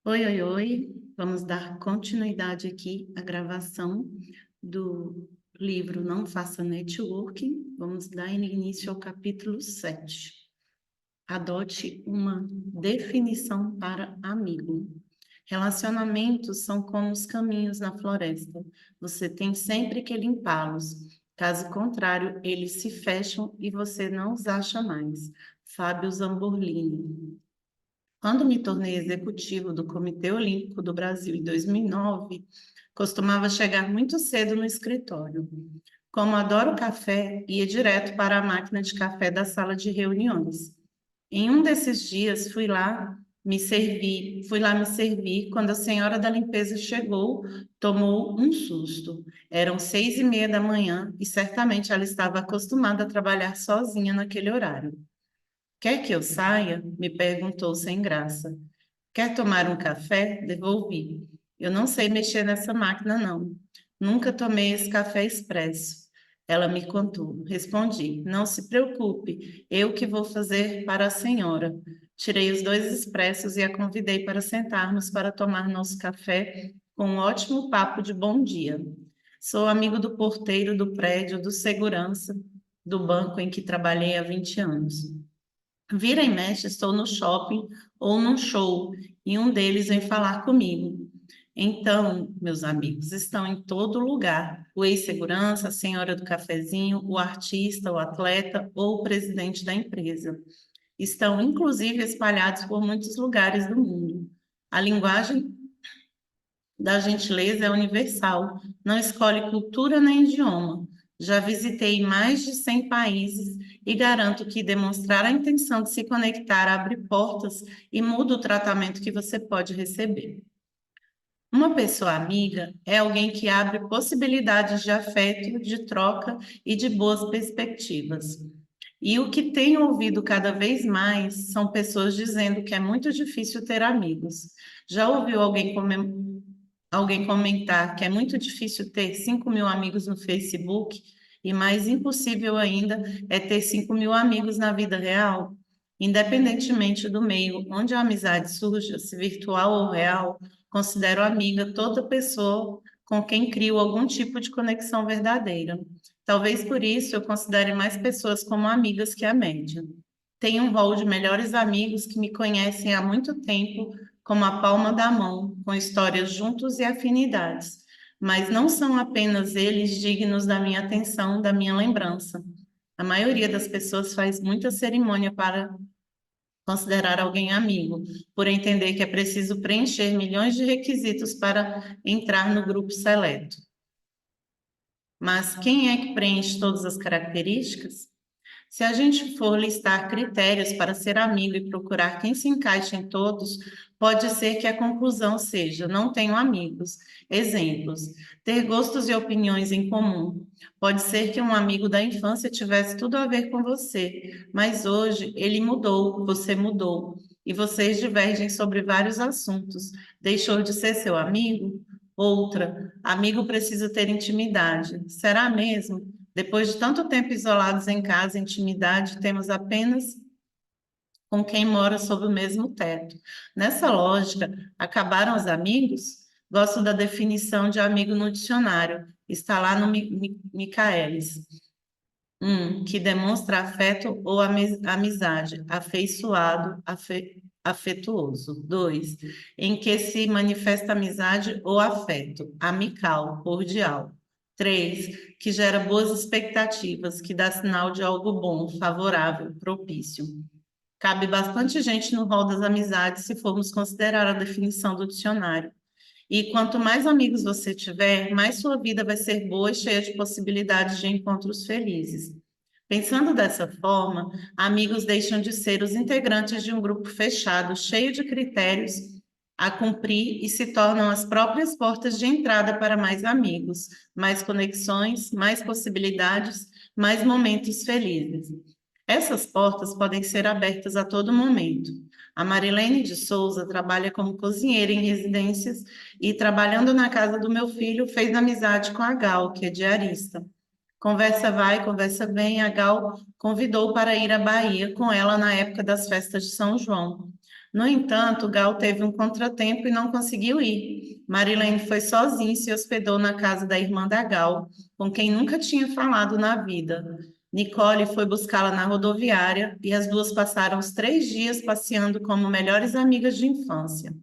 Oi, oi, oi. Vamos dar continuidade aqui à gravação do livro Não Faça Networking. Vamos dar início ao capítulo 7. Adote uma definição para amigo. Relacionamentos são como os caminhos na floresta. Você tem sempre que limpá-los. Caso contrário, eles se fecham e você não os acha mais. Fábio Zamborlini. Quando me tornei executivo do Comitê Olímpico do Brasil em 2009, costumava chegar muito cedo no escritório. Como adoro café, ia direto para a máquina de café da sala de reuniões. Em um desses dias, fui lá me servir. Quando a senhora da limpeza chegou, tomou um susto. Eram 6:30 da manhã e certamente ela estava acostumada a trabalhar sozinha naquele horário. Quer que eu saia? Me perguntou sem graça. Quer tomar um café? Devolvi. Eu não sei mexer nessa máquina, não. Nunca tomei esse café expresso. Ela me contou. Respondi: Não se preocupe, eu que vou fazer para a senhora. Tirei os dois expressos e a convidei para sentarmos para tomar nosso café com um ótimo papo de bom dia. Sou amigo do porteiro do prédio, do segurança, do banco em que trabalhei há 20 anos. Vira e mexe, estou no shopping ou num show e um deles vem falar comigo. Então, meus amigos, estão em todo lugar. O ex-segurança, a senhora do cafezinho, o artista, o atleta ou o presidente da empresa. Estão, inclusive, espalhados por muitos lugares do mundo. A linguagem da gentileza é universal, não escolhe cultura nem idioma. Já visitei mais de 100 países e garanto que demonstrar a intenção de se conectar abre portas e muda o tratamento que você pode receber. Uma pessoa amiga é alguém que abre possibilidades de afeto, de troca e de boas perspectivas. E o que tenho ouvido cada vez mais são pessoas dizendo que é muito difícil ter amigos. Já ouviu alguém comentar que é muito difícil ter 5.000 amigos no Facebook e mais impossível ainda é ter 5.000 amigos na vida real? Independentemente do meio onde a amizade surja, se virtual ou real, considero amiga toda pessoa com quem crio algum tipo de conexão verdadeira. Talvez por isso eu considere mais pessoas como amigas que a média. Tenho um rol de melhores amigos que me conhecem há muito tempo, como a palma da mão, com histórias juntos e afinidades, mas não são apenas eles dignos da minha atenção, da minha lembrança. A maioria das pessoas faz muita cerimônia para considerar alguém amigo, por entender que é preciso preencher milhões de requisitos para entrar no grupo seleto. Mas quem é que preenche todas as características? Se a gente for listar critérios para ser amigo e procurar quem se encaixa em todos, pode ser que a conclusão seja: não tenho amigos. Exemplos: ter gostos e opiniões em comum. Pode ser que um amigo da infância tivesse tudo a ver com você, mas hoje ele mudou, você mudou, e vocês divergem sobre vários assuntos. Deixou de ser seu amigo? Outra: amigo precisa ter intimidade. Será mesmo? Depois de tanto tempo isolados em casa, intimidade, temos apenas com quem mora sob o mesmo teto. Nessa lógica, acabaram os amigos? Gosto da definição de amigo no dicionário. Está lá no Michaelis. Que demonstra afeto ou amizade, afeiçoado, afetuoso. 2, em que se manifesta amizade ou afeto, amical, cordial. 3, que gera boas expectativas, que dá sinal de algo bom, favorável, propício. Cabe bastante gente no rol das amizades se formos considerar a definição do dicionário. E quanto mais amigos você tiver, mais sua vida vai ser boa e cheia de possibilidades de encontros felizes. Pensando dessa forma, amigos deixam de ser os integrantes de um grupo fechado, cheio de critérios a cumprir e se tornam as próprias portas de entrada para mais amigos, mais conexões, mais possibilidades, mais momentos felizes. Essas portas podem ser abertas a todo momento. A Marilene de Souza trabalha como cozinheira em residências e, trabalhando na casa do meu filho, fez amizade com a Gal, que é diarista. Conversa vai, conversa vem, a Gal convidou para ir à Bahia com ela na época das festas de São João. No entanto, Gal teve um contratempo e não conseguiu ir. Marilene foi sozinha e se hospedou na casa da irmã da Gal, com quem nunca tinha falado na vida. Nicole foi buscá-la na rodoviária e as duas passaram os 3 dias passeando como melhores amigas de infância.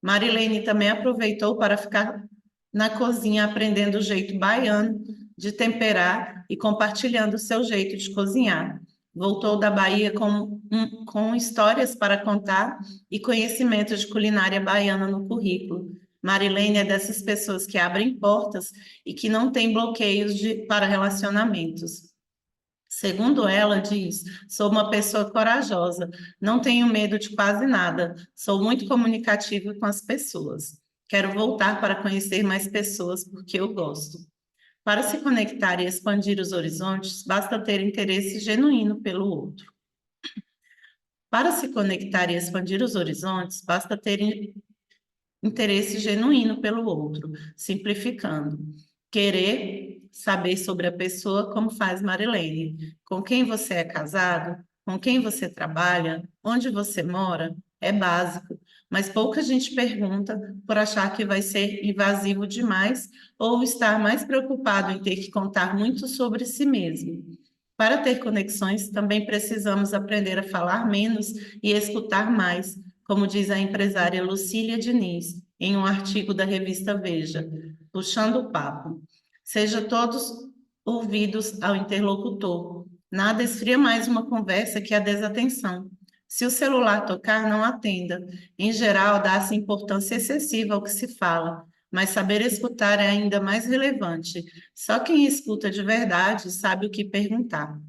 Marilene também aproveitou para ficar na cozinha aprendendo o jeito baiano de temperar e compartilhando o seu jeito de cozinhar. Voltou da Bahia com histórias para contar e conhecimento de culinária baiana no currículo. Marilene é dessas pessoas que abrem portas e que não tem bloqueios para relacionamentos. Segundo ela, diz: sou uma pessoa corajosa, não tenho medo de quase nada, sou muito comunicativa com as pessoas. Quero voltar para conhecer mais pessoas porque eu gosto. Para se conectar e expandir os horizontes, basta ter interesse genuíno pelo outro. Para se conectar e expandir os horizontes, basta ter interesse genuíno pelo outro, simplificando. Querer saber sobre a pessoa, como faz Marilene. Com quem você é casado? Com quem você trabalha? Onde você mora? É básico, mas pouca gente pergunta por achar que vai ser invasivo demais ou estar mais preocupado em ter que contar muito sobre si mesmo. Para ter conexões, também precisamos aprender a falar menos e escutar mais, como diz a empresária Lucília Diniz, em um artigo da revista Veja, puxando o papo. Seja todos ouvidos ao interlocutor. Nada esfria mais uma conversa que a desatenção. Se o celular tocar, não atenda. Em geral, dá-se importância excessiva ao que se fala, mas saber escutar é ainda mais relevante. Só quem escuta de verdade sabe o que perguntar.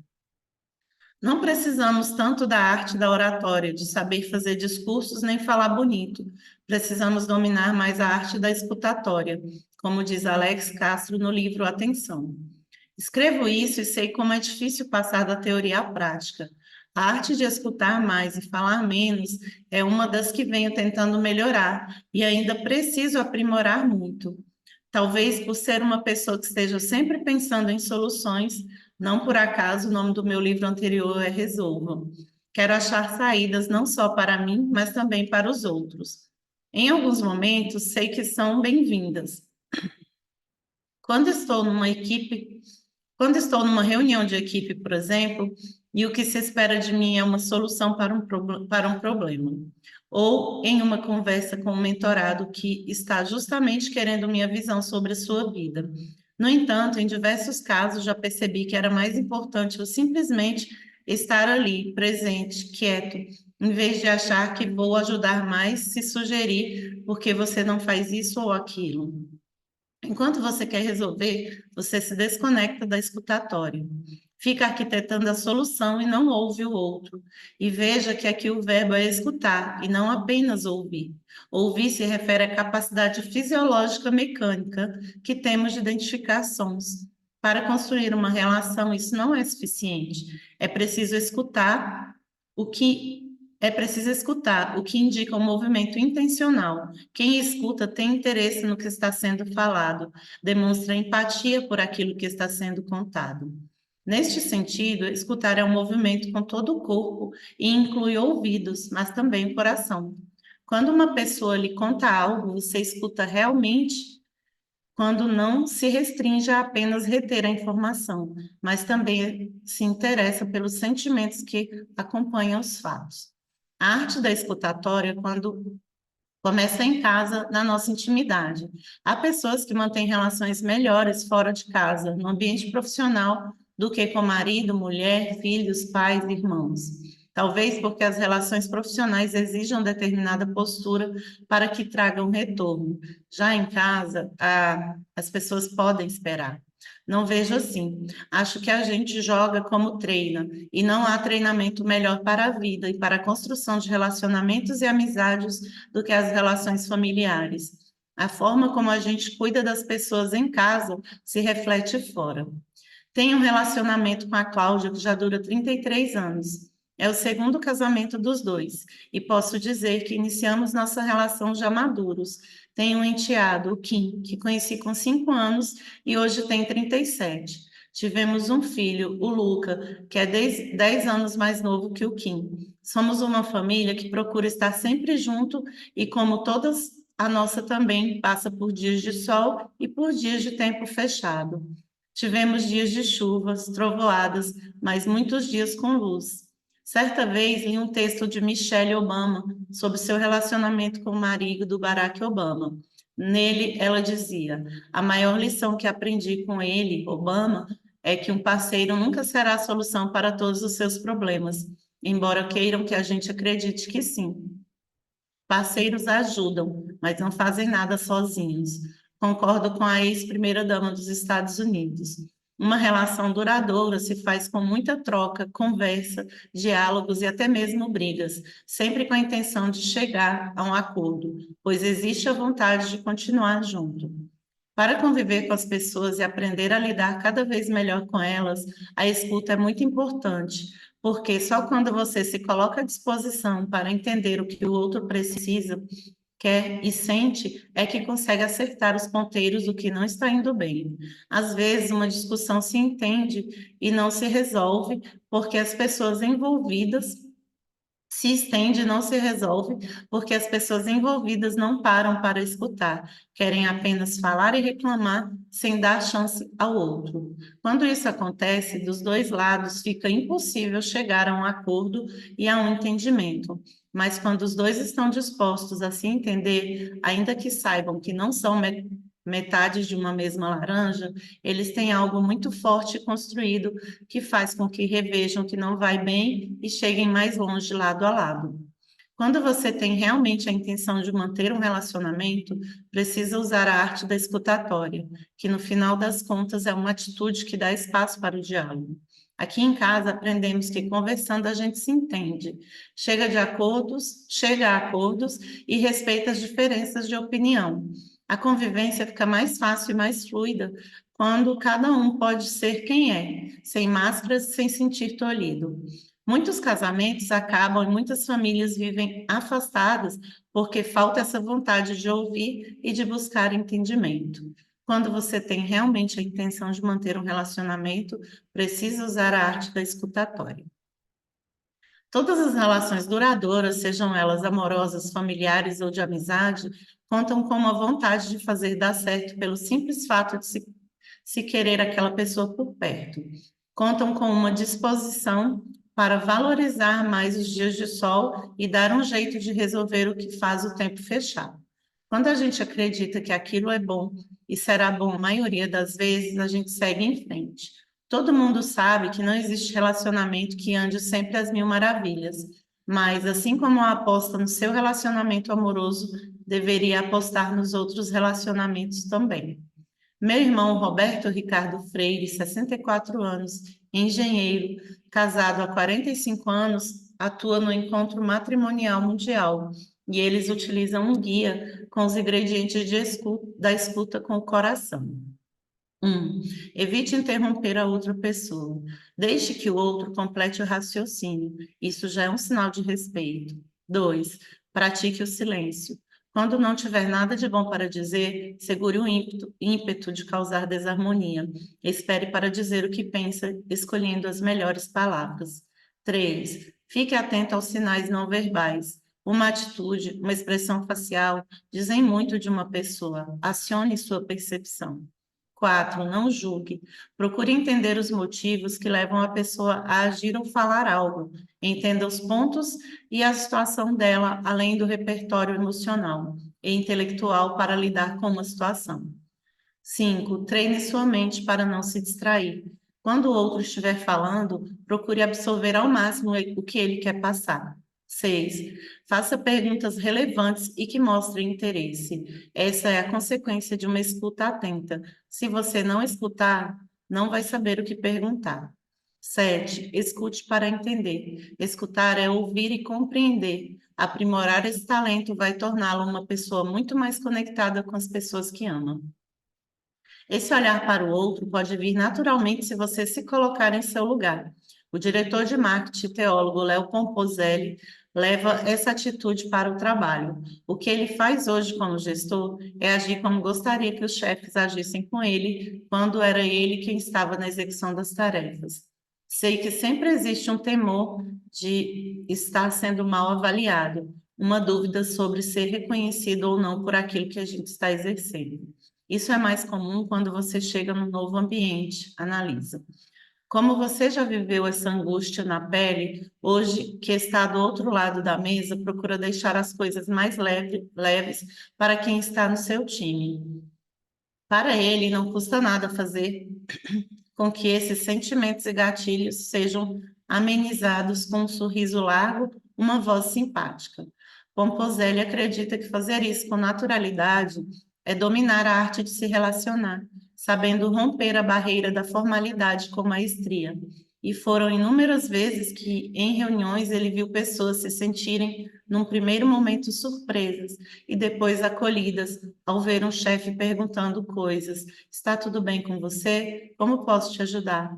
Não precisamos tanto da arte da oratória, de saber fazer discursos nem falar bonito. Precisamos dominar mais a arte da escutatória, como diz Alex Castro no livro Atenção. Escrevo isso e sei como é difícil passar da teoria à prática. A arte de escutar mais e falar menos é uma das que venho tentando melhorar e ainda preciso aprimorar muito. Talvez por ser uma pessoa que esteja sempre pensando em soluções, não por acaso o nome do meu livro anterior é Resolva. Quero achar saídas não só para mim, mas também para os outros. Em alguns momentos, sei que são bem-vindas. Quando estou numa equipe, quando estou numa reunião de equipe, por exemplo, e o que se espera de mim é uma solução para um problema, ou em uma conversa com um mentorado que está justamente querendo minha visão sobre a sua vida. No entanto, em diversos casos já percebi que era mais importante eu simplesmente estar ali, presente, quieto, em vez de achar que vou ajudar mais se sugerir porque você não faz isso ou aquilo. Enquanto você quer resolver, você se desconecta da escutatória. Fica arquitetando a solução e não ouve o outro. E veja que aqui o verbo é escutar e não apenas ouvir. Ouvir se refere à capacidade fisiológica mecânica que temos de identificar sons. Para construir uma relação, isso não é suficiente. É preciso escutar o que o que indica um movimento intencional. Quem escuta tem interesse no que está sendo falado, demonstra empatia por aquilo que está sendo contado. Neste sentido, escutar é um movimento com todo o corpo e inclui ouvidos, mas também coração. Quando uma pessoa lhe conta algo, você escuta realmente quando não se restringe a apenas reter a informação, mas também se interessa pelos sentimentos que acompanham os fatos. A arte da escutatória, quando começa em casa, na nossa intimidade. Há pessoas que mantêm relações melhores fora de casa, no ambiente profissional, do que com marido, mulher, filhos, pais, irmãos. Talvez porque as relações profissionais exijam determinada postura para que tragam retorno. Já em casa, as pessoas podem esperar. Não vejo assim. Acho que a gente joga como treina, e não há treinamento melhor para a vida e para a construção de relacionamentos e amizades do que as relações familiares. A forma como a gente cuida das pessoas em casa se reflete fora. Tenho um relacionamento com a Cláudia que já dura 33 anos. É o segundo casamento dos dois, e posso dizer que iniciamos nossa relação já maduros. Tenho um enteado, o Kim, que conheci com 5 anos e hoje tem 37. Tivemos um filho, o Luca, que é 10 anos mais novo que o Kim. Somos uma família que procura estar sempre junto e, como todas, a nossa também passa por dias de sol e por dias de tempo fechado. Tivemos dias de chuvas, trovoadas, mas muitos dias com luz. Certa vez li um texto de Michelle Obama sobre seu relacionamento com o marido do Barack Obama. Nele, ela dizia: a maior lição que aprendi com ele, Obama, é que um parceiro nunca será a solução para todos os seus problemas, embora queiram que a gente acredite que sim. Parceiros ajudam, mas não fazem nada sozinhos. Concordo com a ex-primeira-dama dos Estados Unidos. Uma relação duradoura se faz com muita troca, conversa, diálogos e até mesmo brigas, sempre com a intenção de chegar a um acordo, pois existe a vontade de continuar junto. Para conviver com as pessoas e aprender a lidar cada vez melhor com elas, a escuta é muito importante, porque só quando você se coloca à disposição para entender o que o outro precisa, quer e sente, é que consegue acertar os ponteiros do que não está indo bem. Às vezes, uma discussão se entende e não se resolve porque as pessoas envolvidas se estende e não se resolve porque as pessoas envolvidas não param para escutar, querem apenas falar e reclamar sem dar chance ao outro. Quando isso acontece, dos dois lados fica impossível chegar a um acordo e a um entendimento. Mas quando os dois estão dispostos a se entender, ainda que saibam que não são metades de uma mesma laranja, eles têm algo muito forte construído que faz com que revejam que não vai bem e cheguem mais longe lado a lado. Quando você tem realmente a intenção de manter um relacionamento, precisa usar a arte da escutatória, que no final das contas é uma atitude que dá espaço para o diálogo. Aqui em casa aprendemos que conversando a gente se entende, chega a acordos e respeita as diferenças de opinião. A convivência fica mais fácil e mais fluida quando cada um pode ser quem é, sem máscaras, sem sentir tolhido. Muitos casamentos acabam e muitas famílias vivem afastadas porque falta essa vontade de ouvir e de buscar entendimento. Quando você tem realmente a intenção de manter um relacionamento, precisa usar a arte da escutatória. Todas as relações duradouras, sejam elas amorosas, familiares ou de amizade, contam com uma vontade de fazer dar certo pelo simples fato de se querer aquela pessoa por perto. Contam com uma disposição para valorizar mais os dias de sol e dar um jeito de resolver o que faz o tempo fechar. Quando a gente acredita que aquilo é bom e será bom a maioria das vezes, a gente segue em frente. Todo mundo sabe que não existe relacionamento que ande sempre às mil maravilhas, mas assim como a aposta no seu relacionamento amoroso, deveria apostar nos outros relacionamentos também. Meu irmão Roberto Ricardo Freire, 64 anos, engenheiro, casado há 45 anos, atua no Encontro Matrimonial Mundial e eles utilizam um guia com os ingredientes da escuta com o coração. 1. Evite interromper a outra pessoa. Deixe que o outro complete o raciocínio. Isso já é um sinal de respeito. 2. Pratique o silêncio. Quando não tiver nada de bom para dizer, segure o ímpeto de causar desarmonia. Espere para dizer o que pensa, escolhendo as melhores palavras. 3. Fique atento aos sinais não verbais. Uma atitude, uma expressão facial dizem muito de uma pessoa. Acione sua percepção. 4. Não julgue. Procure entender os motivos que levam a pessoa a agir ou falar algo. Entenda os pontos e a situação dela, além do repertório emocional e intelectual para lidar com uma situação. 5. Treine sua mente para não se distrair. Quando o outro estiver falando, procure absorver ao máximo o que ele quer passar. 6. Faça perguntas relevantes e que mostrem interesse. Essa é a consequência de uma escuta atenta. Se você não escutar, não vai saber o que perguntar. 7. Escute para entender. Escutar é ouvir e compreender. Aprimorar esse talento vai torná-lo uma pessoa muito mais conectada com as pessoas que ama. Esse olhar para o outro pode vir naturalmente se você se colocar em seu lugar. O diretor de marketing e teólogo Léo Pomposelli leva essa atitude para o trabalho. O que ele faz hoje como gestor é agir como gostaria que os chefes agissem com ele quando era ele quem estava na execução das tarefas. Sei que sempre existe um temor de estar sendo mal avaliado, uma dúvida sobre ser reconhecido ou não por aquilo que a gente está exercendo. Isso é mais comum quando você chega num novo ambiente, analisa. Como você já viveu essa angústia na pele, hoje que está do outro lado da mesa, procura deixar as coisas mais leves para quem está no seu time. Para ele, não custa nada fazer com que esses sentimentos e gatilhos sejam amenizados com um sorriso largo, uma voz simpática. Pomposelli acredita que fazer isso com naturalidade é dominar a arte de se relacionar, sabendo romper a barreira da formalidade com maestria. E foram inúmeras vezes que, em reuniões, ele viu pessoas se sentirem, num primeiro momento, surpresas e depois acolhidas ao ver um chefe perguntando coisas. Está tudo bem com você? Como posso te ajudar?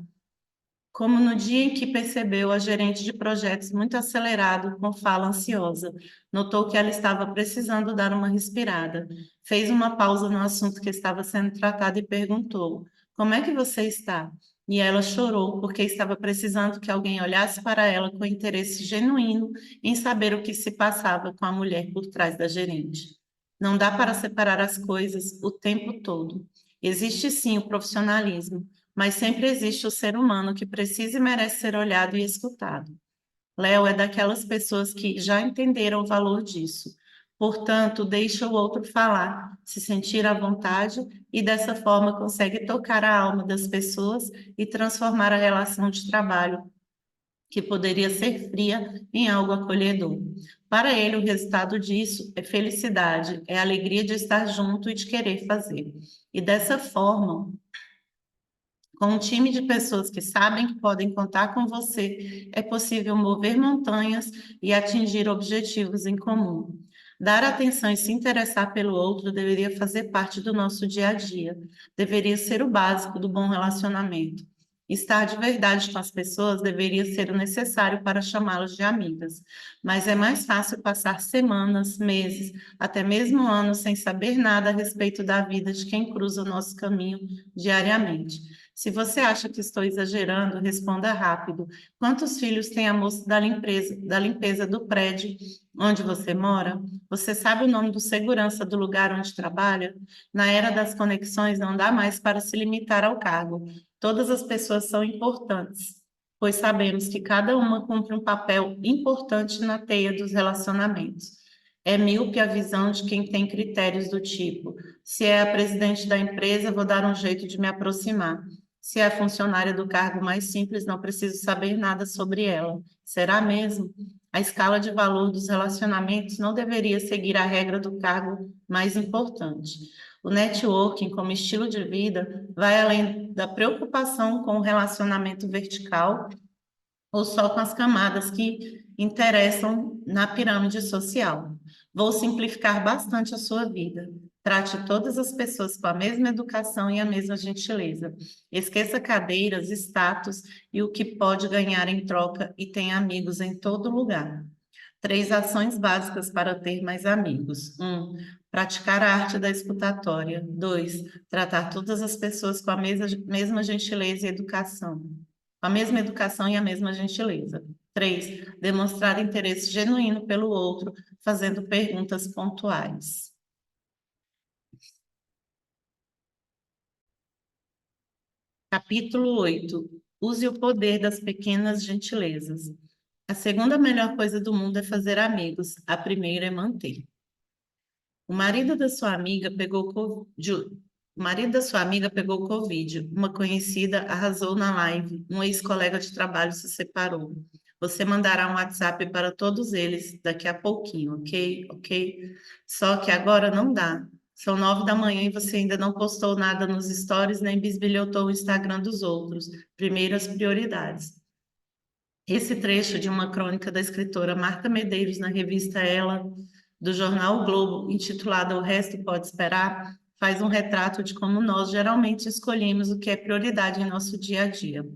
Como no dia em que percebeu a gerente de projetos muito acelerado, com fala ansiosa, notou que ela estava precisando dar uma respirada. Fez uma pausa no assunto que estava sendo tratado e perguntou: Como é que você está? E ela chorou porque estava precisando que alguém olhasse para ela com interesse genuíno em saber o que se passava com a mulher por trás da gerente. Não dá para separar as coisas o tempo todo. Existe sim o profissionalismo, mas sempre existe o ser humano que precisa e merece ser olhado e escutado. Léo é daquelas pessoas que já entenderam o valor disso. Portanto, deixa o outro falar, se sentir à vontade e dessa forma consegue tocar a alma das pessoas e transformar a relação de trabalho, que poderia ser fria, em algo acolhedor. Para ele, o resultado disso é felicidade, é a alegria de estar junto e de querer fazer. E dessa forma, com um time de pessoas que sabem que podem contar com você, é possível mover montanhas e atingir objetivos em comum. Dar atenção e se interessar pelo outro deveria fazer parte do nosso dia a dia, deveria ser o básico do bom relacionamento. Estar de verdade com as pessoas deveria ser o necessário para chamá-las de amigas, mas é mais fácil passar semanas, meses, até mesmo anos sem saber nada a respeito da vida de quem cruza o nosso caminho diariamente. Se você acha que estou exagerando, responda rápido. Quantos filhos tem a moça da limpeza do prédio onde você mora? Você sabe o nome do segurança do lugar onde trabalha? Na era das conexões, não dá mais para se limitar ao cargo. Todas as pessoas são importantes, pois sabemos que cada uma cumpre um papel importante na teia dos relacionamentos. É míope a visão de quem tem critérios do tipo: se é a presidente da empresa, vou dar um jeito de me aproximar. Se é funcionária do cargo mais simples, não preciso saber nada sobre ela. Será mesmo? A escala de valor dos relacionamentos não deveria seguir a regra do cargo mais importante. O networking, como estilo de vida, vai além da preocupação com o relacionamento vertical ou só com as camadas que interessam na pirâmide social. Vou simplificar bastante a sua vida. Trate todas as pessoas com a mesma educação e a mesma gentileza. Esqueça cadeiras, status e o que pode ganhar em troca e tenha amigos em todo lugar. 3 ações básicas para ter mais amigos. 1. Praticar a arte da escutatória. 2. Tratar todas as pessoas com a mesma gentileza e educação. A mesma educação e a mesma gentileza. 3. Demonstrar interesse genuíno pelo outro, fazendo perguntas pontuais. Capítulo 8. Use o poder das pequenas gentilezas. A segunda melhor coisa do mundo é fazer amigos. A primeira é manter. O marido da sua amiga pegou O marido da sua amiga pegou Covid. Uma conhecida arrasou na live. Um ex-colega de trabalho se separou. Você mandará um WhatsApp para todos eles daqui a pouquinho, ok? Ok? Só que agora não dá. São 9 da manhã e você ainda não postou nada nos stories nem bisbilhotou o Instagram dos outros. Primeiras prioridades. Esse trecho de uma crônica da escritora Marta Medeiros na revista Ela, do jornal o Globo, intitulada O Resto Pode Esperar, faz um retrato de como nós geralmente escolhemos o que é prioridade em nosso dia a dia.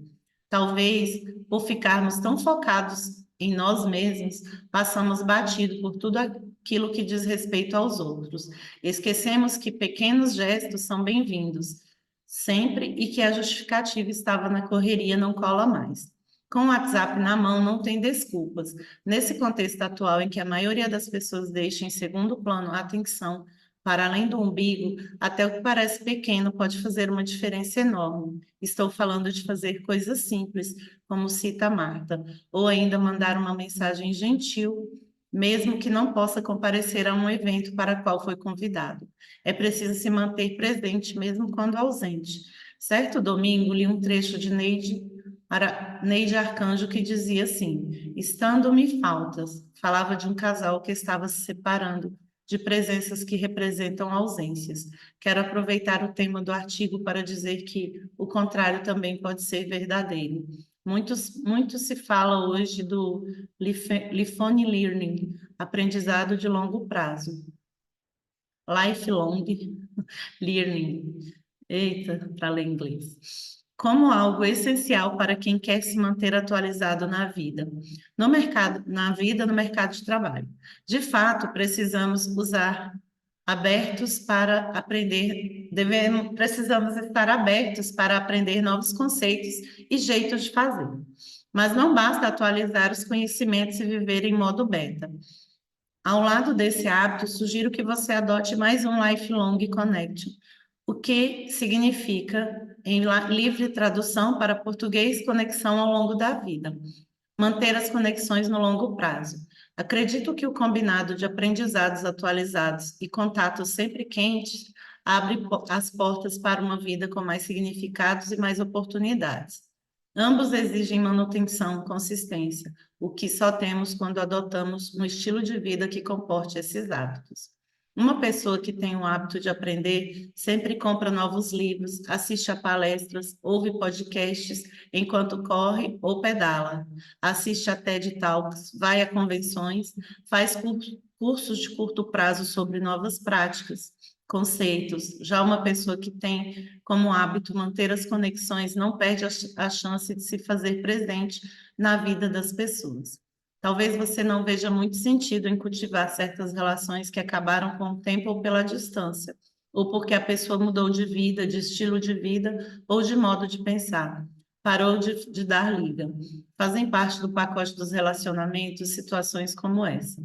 Talvez por ficarmos tão focados em nós mesmos, passamos batido por tudo aquilo que diz respeito aos outros. Esquecemos que pequenos gestos são bem-vindos, sempre, e que a justificativa estava na correria não cola mais. Com o WhatsApp na mão, não tem desculpas. Nesse contexto atual, em que a maioria das pessoas deixa em segundo plano a atenção para além do umbigo, até o que parece pequeno pode fazer uma diferença enorme. Estou falando de fazer coisas simples, como cita Marta, ou ainda mandar uma mensagem gentil, mesmo que não possa comparecer a um evento para o qual foi convidado. É preciso se manter presente, mesmo quando ausente. Certo domingo, li um trecho de Neide Arcanjo que dizia assim: estando me faltas, falava de um casal que estava se separando de presenças que representam ausências. Quero aproveitar o tema do artigo para dizer que o contrário também pode ser verdadeiro. Muito se fala hoje do lifelong learning, aprendizado de longo prazo, lifelong learning. Eita, para ler inglês. Como algo essencial para quem quer se manter atualizado na vida, no mercado de trabalho. De fato, precisamos usar abertos para aprender, precisamos estar abertos para aprender novos conceitos e jeitos de fazer. Mas não basta atualizar os conhecimentos e viver em modo beta. Ao lado desse hábito, sugiro que você adote mais um Lifelong Connection, o que significa, em livre tradução para português, conexão ao longo da vida. Manter as conexões no longo prazo. Acredito que o combinado de aprendizados atualizados e contatos sempre quentes abre as portas para uma vida com mais significados e mais oportunidades. Ambos exigem manutenção, consistência, o que só temos quando adotamos um estilo de vida que comporte esses hábitos. Uma pessoa que tem o hábito de aprender sempre compra novos livros, assiste a palestras, ouve podcasts enquanto corre ou pedala, assiste a TED Talks, vai a convenções, faz cursos de curto prazo sobre novas práticas, conceitos. Já uma pessoa que tem como hábito manter as conexões não perde a chance de se fazer presente na vida das pessoas. Talvez você não veja muito sentido em cultivar certas relações que acabaram com o tempo ou pela distância, ou porque a pessoa mudou de vida, de estilo de vida ou de modo de pensar. Parou de dar liga. Fazem parte do pacote dos relacionamentos situações como essa.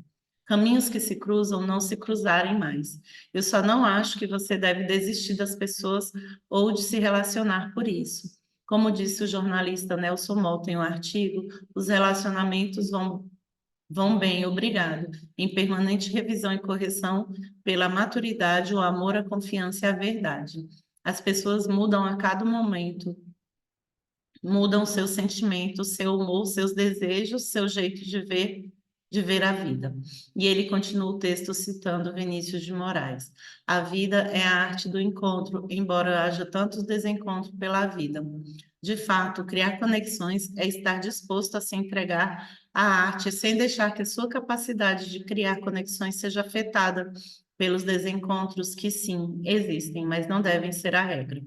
Caminhos que se cruzam não se cruzarem mais. Eu só não acho que você deve desistir das pessoas ou de se relacionar por isso. Como disse o jornalista Nelson Motta em um artigo, os relacionamentos vão bem, obrigado, em permanente revisão e correção pela maturidade, o amor, a confiança e a verdade. As pessoas mudam a cada momento, mudam seus sentimentos, seu humor, seus desejos, seu jeito de ver a vida. E ele continua o texto citando Vinícius de Moraes. A vida é a arte do encontro, embora haja tantos desencontros pela vida. De fato, criar conexões é estar disposto a se entregar à arte sem deixar que a sua capacidade de criar conexões seja afetada pelos desencontros que sim, existem, mas não devem ser a regra.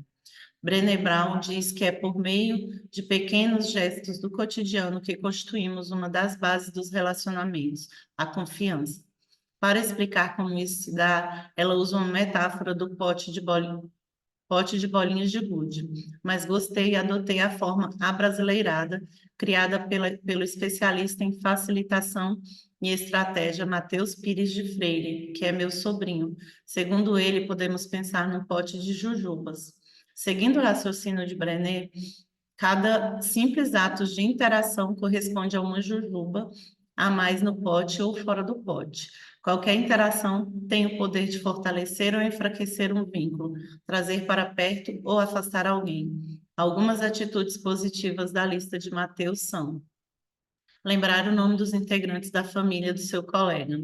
Brené Brown diz que é por meio de pequenos gestos do cotidiano que constituímos uma das bases dos relacionamentos, a confiança. Para explicar como isso se dá, ela usa uma metáfora do pote de bolinhas de gude, mas gostei e adotei a forma abrasileirada, criada pelo especialista em facilitação e estratégia Matheus Pires de Freire, que é meu sobrinho. Segundo ele, podemos pensar no pote de jujubas. Seguindo o raciocínio de Brené, cada simples ato de interação corresponde a uma jujuba a mais no pote ou fora do pote. Qualquer interação tem o poder de fortalecer ou enfraquecer um vínculo, trazer para perto ou afastar alguém. Algumas atitudes positivas da lista de Mateus são: lembrar o nome dos integrantes da família do seu colega,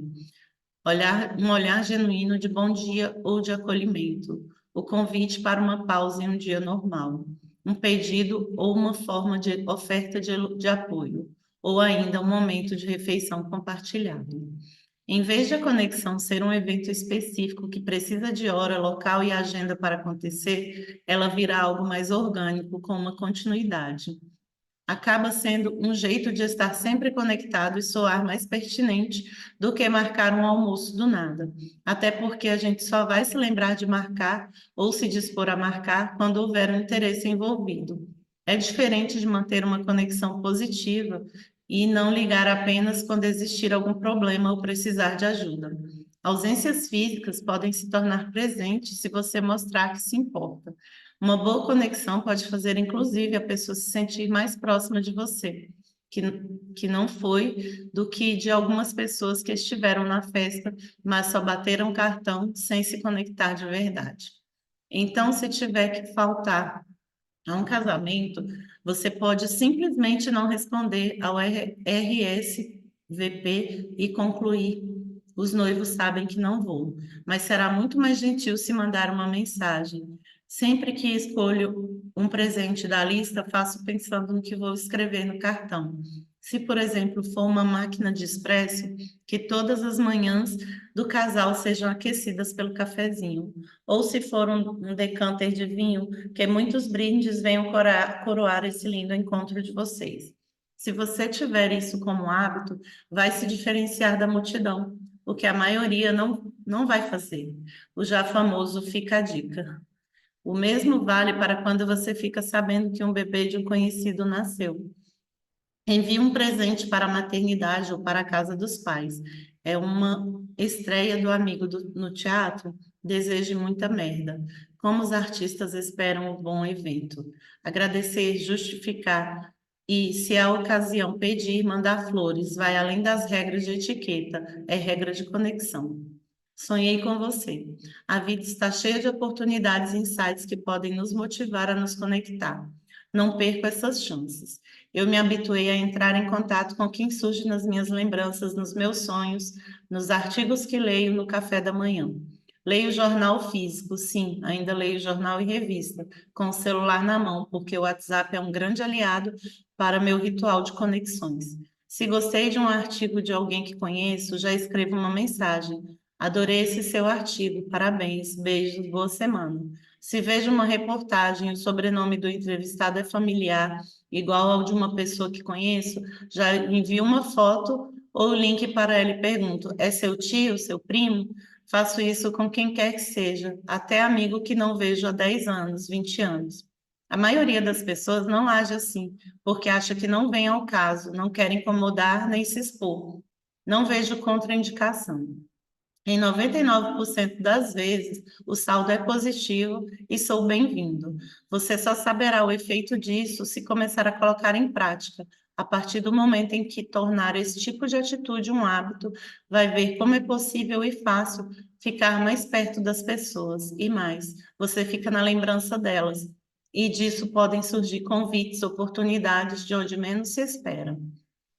um olhar genuíno de bom dia ou de acolhimento, o convite para uma pausa em um dia normal, um pedido ou uma forma de oferta de apoio, ou ainda um momento de refeição compartilhado. Em vez de a conexão ser um evento específico que precisa de hora, local e agenda para acontecer, ela vira algo mais orgânico, com uma continuidade. acaba sendo um jeito de estar sempre conectado e soar mais pertinente do que marcar um almoço do nada. Até porque a gente só vai se lembrar de marcar ou se dispor a marcar quando houver um interesse envolvido. É diferente de manter uma conexão positiva e não ligar apenas quando existir algum problema ou precisar de ajuda. Ausências físicas podem se tornar presentes se você mostrar que se importa. Uma boa conexão pode fazer, inclusive, a pessoa se sentir mais próxima de você, que, que não foi do que de algumas pessoas que estiveram na festa, mas só bateram cartão sem se conectar de verdade. Então, se tiver que faltar a um casamento, você pode simplesmente não responder ao RSVP e concluir. Os noivos sabem que não vou, mas será muito mais gentil se mandar uma mensagem. Sempre que escolho um presente da lista, faço pensando no que vou escrever no cartão. Se, por exemplo, for uma máquina de expresso, que todas as manhãs do casal sejam aquecidas pelo cafezinho. Ou se for um decanter de vinho, que muitos brindes venham coroar esse lindo encontro de vocês. Se você tiver isso como hábito, vai se diferenciar da multidão, o que a maioria não vai fazer. O já famoso fica a dica. O mesmo vale para quando você fica sabendo que um bebê de um conhecido nasceu. Envie um presente para a maternidade ou para a casa dos pais. É uma estreia do amigo no teatro. Deseje muita merda. Como os artistas esperam um bom evento. Agradecer, justificar e, se a ocasião pedir, mandar flores. Vai além das regras de etiqueta. É regra de conexão. Sonhei com você. A vida está cheia de oportunidades e insights que podem nos motivar a nos conectar. Não perco essas chances. Eu me habituei a entrar em contato com quem surge nas minhas lembranças, nos meus sonhos, nos artigos que leio no café da manhã. Leio jornal físico, sim, ainda leio jornal e revista, com o celular na mão, porque o WhatsApp é um grande aliado para meu ritual de conexões. Se gostei de um artigo de alguém que conheço, já escrevo uma mensagem. Adorei esse seu artigo, parabéns, beijos, boa semana. Se vejo uma reportagem, o sobrenome do entrevistado é familiar, igual ao de uma pessoa que conheço, já envio uma foto ou link para ela e pergunto: é seu tio, seu primo? Faço isso com quem quer que seja, até amigo que não vejo há 10 anos, 20 anos. A maioria das pessoas não age assim, porque acha que não vem ao caso, não quer incomodar nem se expor. Não vejo contraindicação. Em 99% das vezes, o saldo é positivo e sou bem-vindo. Você só saberá o efeito disso se começar a colocar em prática. A partir do momento em que tornar esse tipo de atitude um hábito, vai ver como é possível e fácil ficar mais perto das pessoas. E mais, você fica na lembrança delas. E disso podem surgir convites, oportunidades de onde menos se espera.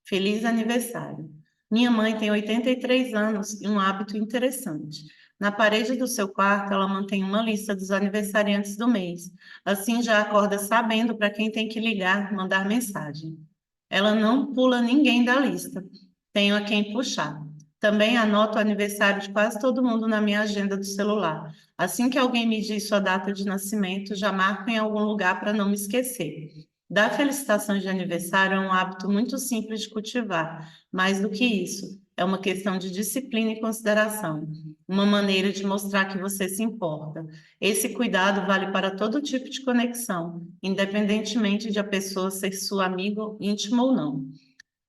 Feliz aniversário. Minha mãe tem 83 anos e um hábito interessante. Na parede do seu quarto, ela mantém uma lista dos aniversariantes do mês. Assim já acorda sabendo para quem tem que ligar, mandar mensagem. Ela não pula ninguém da lista. Tenho a quem puxar. Também anoto o aniversário de quase todo mundo na minha agenda do celular. Assim que alguém me diz sua data de nascimento, já marco em algum lugar para não me esquecer. Dar felicitações de aniversário é um hábito muito simples de cultivar. Mais do que isso, é uma questão de disciplina e consideração, uma maneira de mostrar que você se importa. Esse cuidado vale para todo tipo de conexão, independentemente de a pessoa ser sua amiga íntima ou não.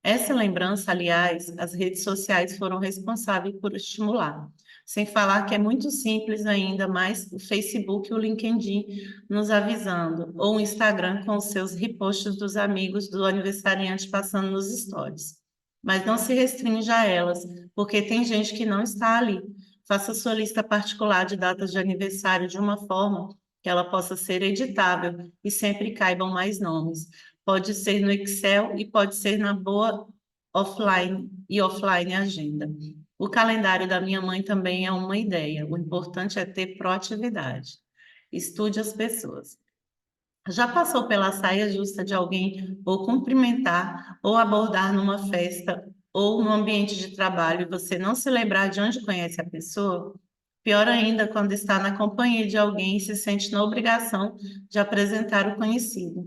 Essa lembrança, aliás, as redes sociais foram responsáveis por estimular. Sem falar que é muito simples ainda mais o Facebook e o LinkedIn nos avisando, ou o Instagram com os seus reposts dos amigos do aniversariante passando nos stories. Mas não se restrinja a elas, porque tem gente que não está ali. Faça sua lista particular de datas de aniversário de uma forma que ela possa ser editável e sempre caibam mais nomes. Pode ser no Excel e pode ser na boa offline agenda. O calendário da minha mãe também é uma ideia. O importante é ter proatividade. Estude as pessoas. Já passou pela saia justa de alguém ou cumprimentar ou abordar numa festa ou no ambiente de trabalho e você não se lembrar de onde conhece a pessoa? Pior ainda, quando está na companhia de alguém e se sente na obrigação de apresentar o conhecido.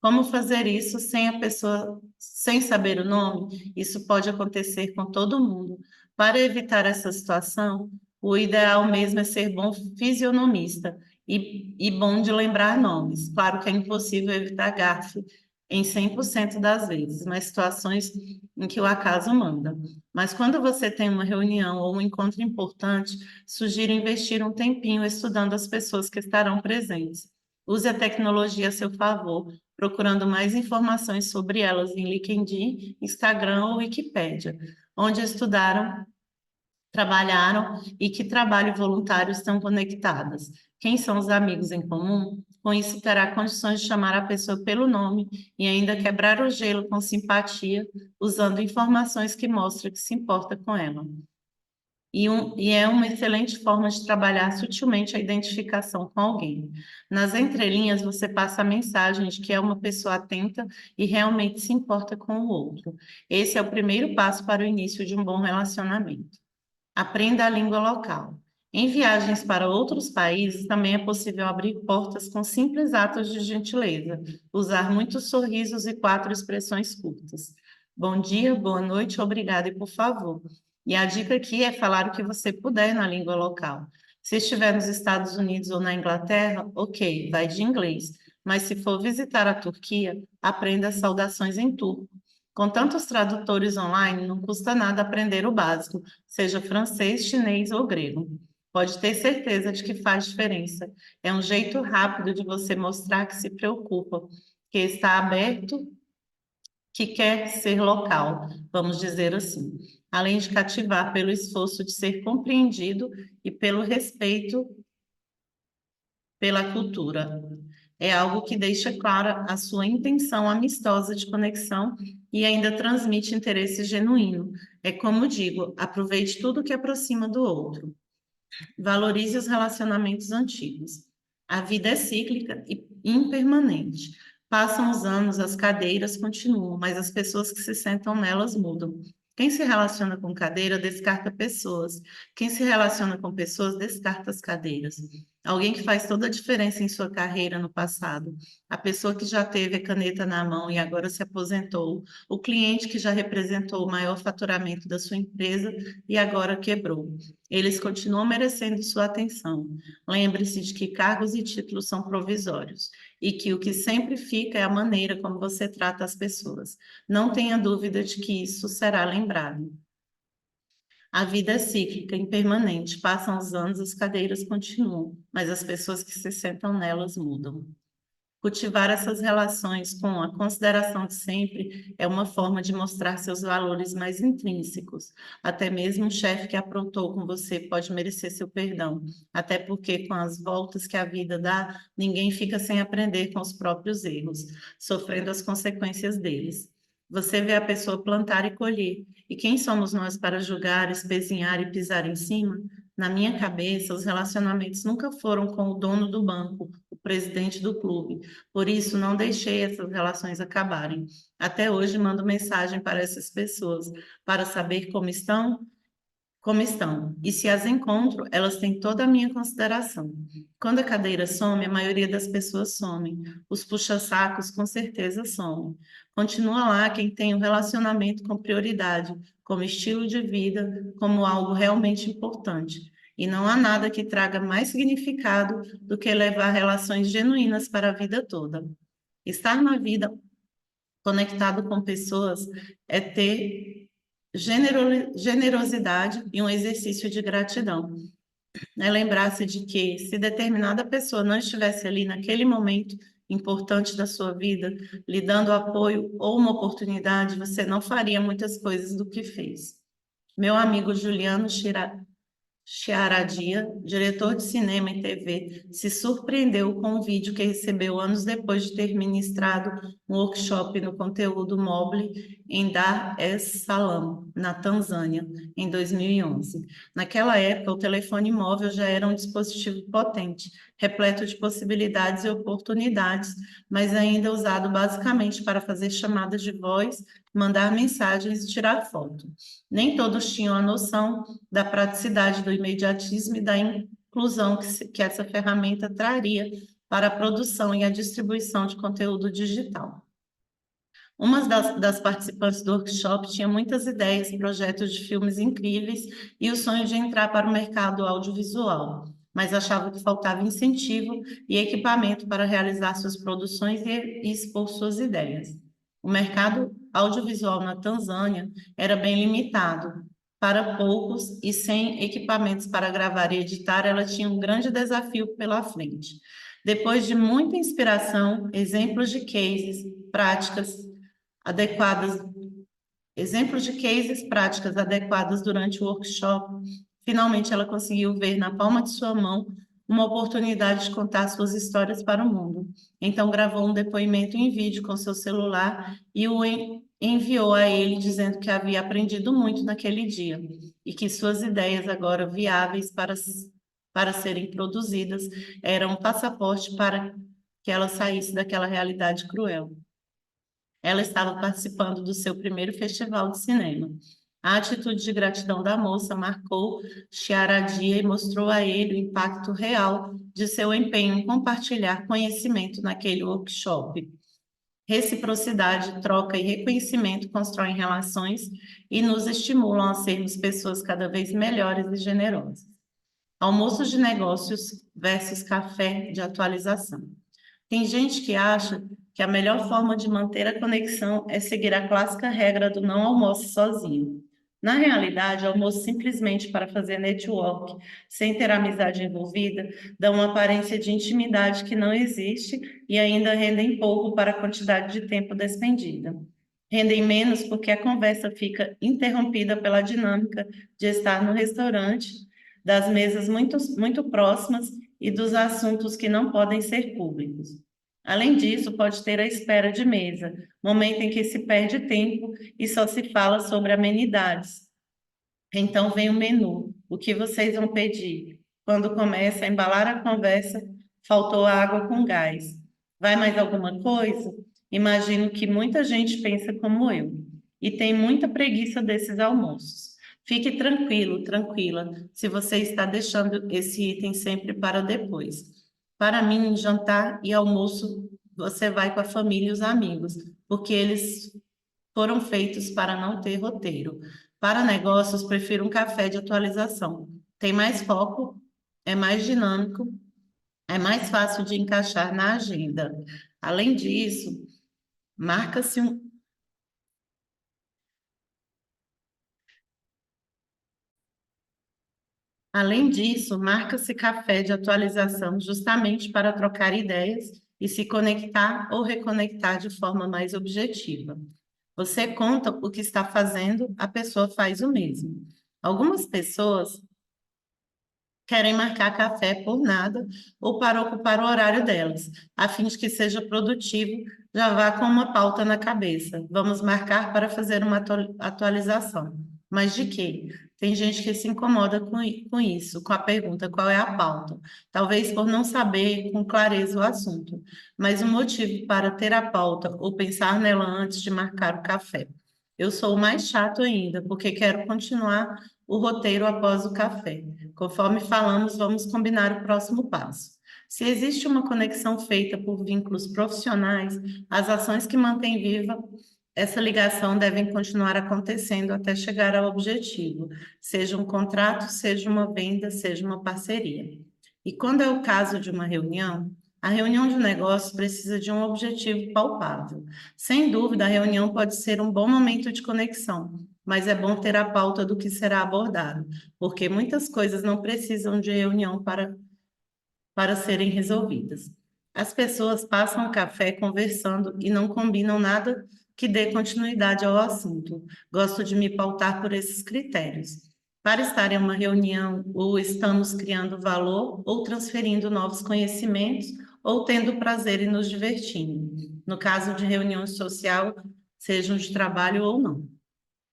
Como fazer isso sem a pessoa, sem saber o nome? Isso pode acontecer com todo mundo. Para evitar essa situação, o ideal mesmo é ser bom fisionomista e bom de lembrar nomes. Claro que é impossível evitar gafe em 100% das vezes, mas situações em que o acaso manda. Mas quando você tem uma reunião ou um encontro importante, sugiro investir um tempinho estudando as pessoas que estarão presentes. Use a tecnologia a seu favor, procurando mais informações sobre elas em LinkedIn, Instagram ou Wikipédia, onde estudaram, trabalharam e que trabalho voluntário estão conectadas. Quem são os amigos em comum? Com isso, terá condições de chamar a pessoa pelo nome e ainda quebrar o gelo com simpatia, usando informações que mostram que se importa com ela. E é uma excelente forma de trabalhar sutilmente a identificação com alguém. Nas entrelinhas, você passa a mensagem de que é uma pessoa atenta e realmente se importa com o outro. Esse é o primeiro passo para o início de um bom relacionamento. Aprenda a língua local. Em viagens para outros países, também é possível abrir portas com simples atos de gentileza, usar muitos sorrisos e 4 expressões curtas. Bom dia, boa noite, obrigada e por favor. E a dica aqui é falar o que você puder na língua local. Se estiver nos Estados Unidos ou na Inglaterra, ok, vai de inglês. Mas se for visitar a Turquia, aprenda as saudações em turco. Com tantos tradutores online, não custa nada aprender o básico, seja francês, chinês ou grego. Pode ter certeza de que faz diferença. É um jeito rápido de você mostrar que se preocupa, que está aberto, que quer ser local, vamos dizer assim. Além de cativar pelo esforço de ser compreendido e pelo respeito pela cultura. É algo que deixa clara a sua intenção amistosa de conexão e ainda transmite interesse genuíno. É como digo, aproveite tudo que aproxima do outro. Valorize os relacionamentos antigos. A vida é cíclica e impermanente. Passam os anos, as cadeiras continuam, mas as pessoas que se sentam nelas mudam. Quem se relaciona com cadeira descarta pessoas. Quem se relaciona com pessoas descarta as cadeiras. Alguém que faz toda a diferença em sua carreira no passado. A pessoa que já teve a caneta na mão e agora se aposentou. O cliente que já representou o maior faturamento da sua empresa e agora quebrou. Eles continuam merecendo sua atenção. Lembre-se de que cargos e títulos são provisórios e que o que sempre fica é a maneira como você trata as pessoas. Não tenha dúvida de que isso será lembrado. A vida é cíclica, impermanente. Passam os anos, as cadeiras continuam, mas as pessoas que se sentam nelas mudam. Cultivar essas relações com a consideração de sempre é uma forma de mostrar seus valores mais intrínsecos. Até mesmo um chefe que aprontou com você pode merecer seu perdão, até porque com as voltas que a vida dá, ninguém fica sem aprender com os próprios erros, sofrendo as consequências deles. Você vê a pessoa plantar e colher, e quem somos nós para julgar, espezinhar e pisar em cima? Na minha cabeça, os relacionamentos nunca foram com o dono do banco, o presidente do clube. Por isso, não deixei essas relações acabarem. Até hoje, mando mensagem para essas pessoas para saber como estão, como estão. E se as encontro, elas têm toda a minha consideração. Quando a cadeira some, a maioria das pessoas some. Os puxa-sacos, com certeza, somem. Continua lá quem tem um relacionamento com prioridade, como estilo de vida, como algo realmente importante. E não há nada que traga mais significado do que levar relações genuínas para a vida toda. Estar na vida conectado com pessoas é ter generosidade e um exercício de gratidão. É lembrar-se de que, se determinada pessoa não estivesse ali naquele momento importante da sua vida, lhe dando apoio ou uma oportunidade, você não faria muitas coisas do que fez. Meu amigo Juliano Chiaradia, diretor de cinema e TV, se surpreendeu com um vídeo que recebeu anos depois de ter ministrado um workshop no conteúdo Mobile em Dar es Salaam, na Tanzânia, em 2011. Naquela época, o telefone móvel já era um dispositivo potente, repleto de possibilidades e oportunidades, mas ainda usado basicamente para fazer chamadas de voz, mandar mensagens e tirar foto. Nem todos tinham a noção da praticidade, do imediatismo e da inclusão que essa ferramenta traria para a produção e a distribuição de conteúdo digital. Uma das participantes do workshop tinha muitas ideias, projetos de filmes incríveis e o sonho de entrar para o mercado audiovisual, mas achava que faltava incentivo e equipamento para realizar suas produções e expor suas ideias. O mercado audiovisual na Tanzânia era bem limitado. Para poucos e sem equipamentos para gravar e editar, ela tinha um grande desafio pela frente. Depois de muita inspiração, exemplos de cases, práticas, adequadas, exemplos de cases práticas adequadas durante o workshop, finalmente ela conseguiu ver na palma de sua mão uma oportunidade de contar suas histórias para o mundo. Então gravou um depoimento em vídeo com seu celular e o enviou a ele dizendo que havia aprendido muito naquele dia e que suas ideias agora viáveis para serem produzidas eram um passaporte para que ela saísse daquela realidade cruel. Ela estava participando do seu primeiro festival de cinema. A atitude de gratidão da moça marcou Chiaradia e mostrou a ele o impacto real de seu empenho em compartilhar conhecimento naquele workshop. Reciprocidade, troca e reconhecimento constroem relações e nos estimulam a sermos pessoas cada vez melhores e generosas. Almoços de negócios versus café de atualização. Tem gente que acha que a melhor forma de manter a conexão é seguir a clássica regra do não almoce sozinho. Na realidade, almoço simplesmente para fazer network, sem ter amizade envolvida, dá uma aparência de intimidade que não existe e ainda rendem pouco para a quantidade de tempo despendida. Rendem menos porque a conversa fica interrompida pela dinâmica de estar no restaurante, das mesas muito próximas e dos assuntos que não podem ser públicos. Além disso, pode ter a espera de mesa, momento em que se perde tempo e só se fala sobre amenidades. Então vem o menu, o que vocês vão pedir? Quando começa a embalar a conversa, faltou água com gás. Vai mais alguma coisa? Imagino que muita gente pensa como eu e tem muita preguiça desses almoços. Fique tranquilo, tranquila, se você está deixando esse item sempre para depois. Para mim, jantar e almoço você vai com a família e os amigos, porque eles foram feitos para não ter roteiro. Para negócios, prefiro um café de atualização. Tem mais foco, é mais dinâmico, é mais fácil de encaixar na agenda. Além disso, marca-se um, Além disso, marca-se café de atualização justamente para trocar ideias e se conectar ou reconectar de forma mais objetiva. Você conta o que está fazendo, a pessoa faz o mesmo. Algumas pessoas querem marcar café por nada ou para ocupar o horário delas, a fim de que seja produtivo, já vá com uma pauta na cabeça. Vamos marcar para fazer uma atualização. Mas de quê? Tem gente que se incomoda com isso, com a pergunta qual é a pauta. Talvez por não saber com clareza o assunto, mas o motivo para ter a pauta ou pensar nela antes de marcar o café. Eu sou o mais chato ainda, porque quero continuar o roteiro após o café. Conforme falamos, vamos combinar o próximo passo. Se existe uma conexão feita por vínculos profissionais, as ações que mantêm viva essa ligação devem continuar acontecendo até chegar ao objetivo, seja um contrato, seja uma venda, seja uma parceria. E quando é o caso de uma reunião, a reunião de negócios precisa de um objetivo palpável. Sem dúvida, a reunião pode ser um bom momento de conexão, mas é bom ter a pauta do que será abordado, porque muitas coisas não precisam de reunião para serem resolvidas. As pessoas passam o café conversando e não combinam nada que dê continuidade ao assunto. Gosto de me pautar por esses critérios. Para estar em uma reunião, ou estamos criando valor, ou transferindo novos conhecimentos, ou tendo prazer e nos divertindo. No caso de reunião social, sejam de trabalho ou não.